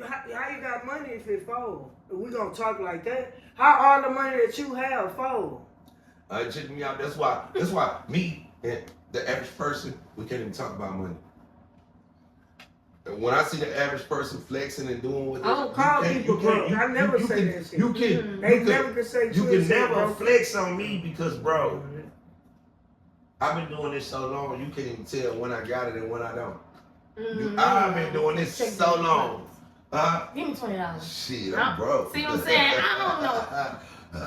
how you got money if it fold? If we gonna talk like that, how all the money that you have fold? Check me out. That's why me and the average person, we can't even talk about money. When I see the average person flexing and doing what they I don't call people broke. I never say that shit. You can. They never can say You Twin can said never broke. flex on me because, bro, I've been doing this so long. You can't even tell when I got it and when I don't. I've been doing this so long. Give me $20. Shit, I'm broke. See what I'm saying? I don't know. I'm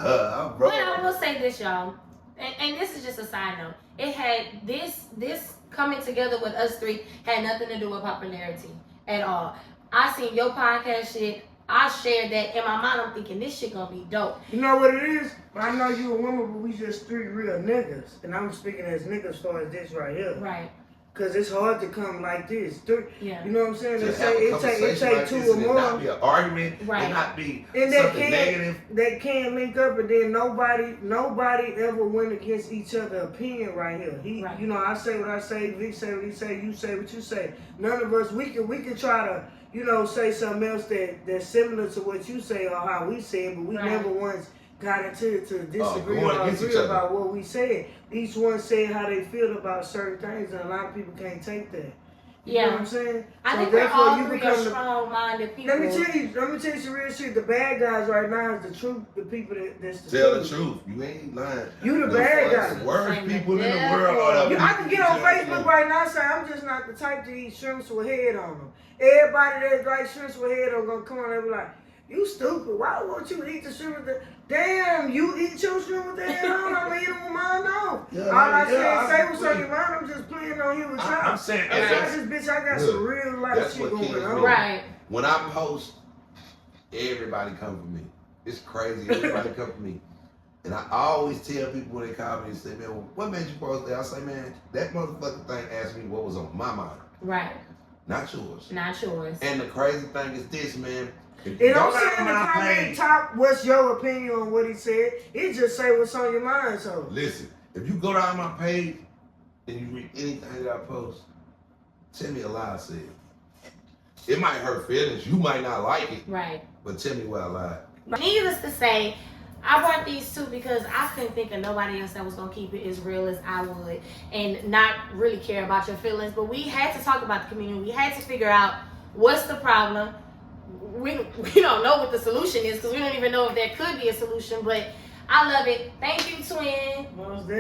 But broke. I will say this, y'all, and this is just a side note. It had this coming together with us three had nothing to do with popularity at all. I seen your podcast shit. I shared that in my mind. I'm thinking this shit gonna be dope. You know what it is? I know you a woman, but we just three real niggas. And I'm speaking as niggas as far as this right here. Right. Cause it's hard to come like this. Yeah. You know what I'm saying? To They have say a it take conversation like two this or and it more. not be an argument, Right. and not be And something negative. they can't link up, and then nobody ever went against each other's opinion right here. Right. You know, I say what I say, Vic say what he say, you say what you say. None of us we can try to, you know, say something else that's similar to what you say or how we say it, but we Right. never once got into it to disagree going or against agree each other. about what we said. Each one said how they feel about certain things, and a lot of people can't take that. You know what I'm saying? I So think we're therefore all you three become are the- strong-minded people. let me tell you some real shit. The bad guys right now is the truth. The people that's the Tell truth. the truth. You ain't lying. You the bad guy. Worst Saying people the in the devil. world are the I can get on people who tell the Facebook truth. right now and say I'm just not the type to eat shrimps with head on them. Everybody that likes shrimps with head on gonna come on and be like, "You stupid. Why won't you eat the shrimp with the damn? You eat your shrimp with the head on? I'm eating with mine on." Yeah, All I said, I say what's on agree. your mind. I'm just playing on you with y'all. I'm saying Outside this bitch, I got some real life that's shit what going kills on. me. Right. When I post, everybody come for me. It's crazy. Everybody come for me. And I always tell people when they call me and say, "Man, what made you post that?" I say, "Man, that motherfucking thing asked me what was on my mind, Right. not yours." Not yours. And the crazy thing is this, man. If It you don't go say down in the my comment page, top what's your opinion on what he said. It just say what's on your mind. So listen, if you go down my page and you read anything that I post, tell me a lie I said. It might hurt feelings. You might not like it, Right. but tell me where I lied. Needless to say, I brought these two because I couldn't think of nobody else that was gonna keep it as real as I would and not really care about your feelings. But we had to talk about the community. We had to figure out what's the problem. We don't know what the solution is because we don't even know if there could be a solution. But I love it. Thank you, twin,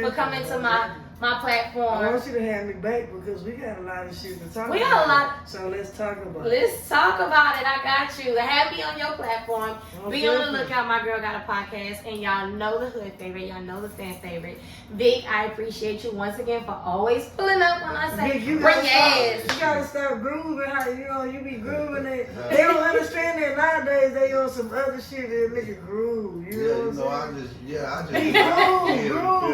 for coming to my I platform. want you to have me back because we got a lot of shit to talk about. We got a lot. So let's talk about it. Let's talk about it. I got you. Have me on your platform. Be on the Okay. lookout. My girl got a podcast, and y'all know the hood favorite. Y'all know the fan favorite. Vic, I appreciate you once again for always pulling up when I say Vic, you bring gotta your stop- ass. You gotta stop grooving. How you be grooving it. They don't understand that nowadays. They on some other shit that nigga groove. You know what I'm saying? I just Hey, I'm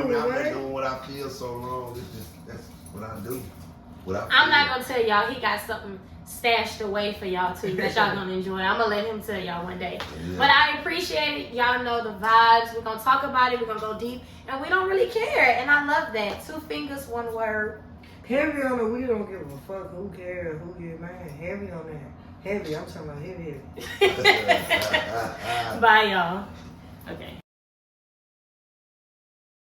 man. not doing what I feel so wrong. That's what I do. I'm not gonna tell y'all. He got something stashed away for y'all too that y'all gonna enjoy. I'm gonna let him tell y'all one day. Yeah. But I appreciate it. Y'all know the vibes. We're gonna talk about it. We're gonna go deep, and we don't really care. And I love that. 2 fingers, 1 word. Heavy on the we don't give a fuck who cares who get mad. Heavy on that. Heavy. I'm talking about heavy. Bye, y'all. Okay.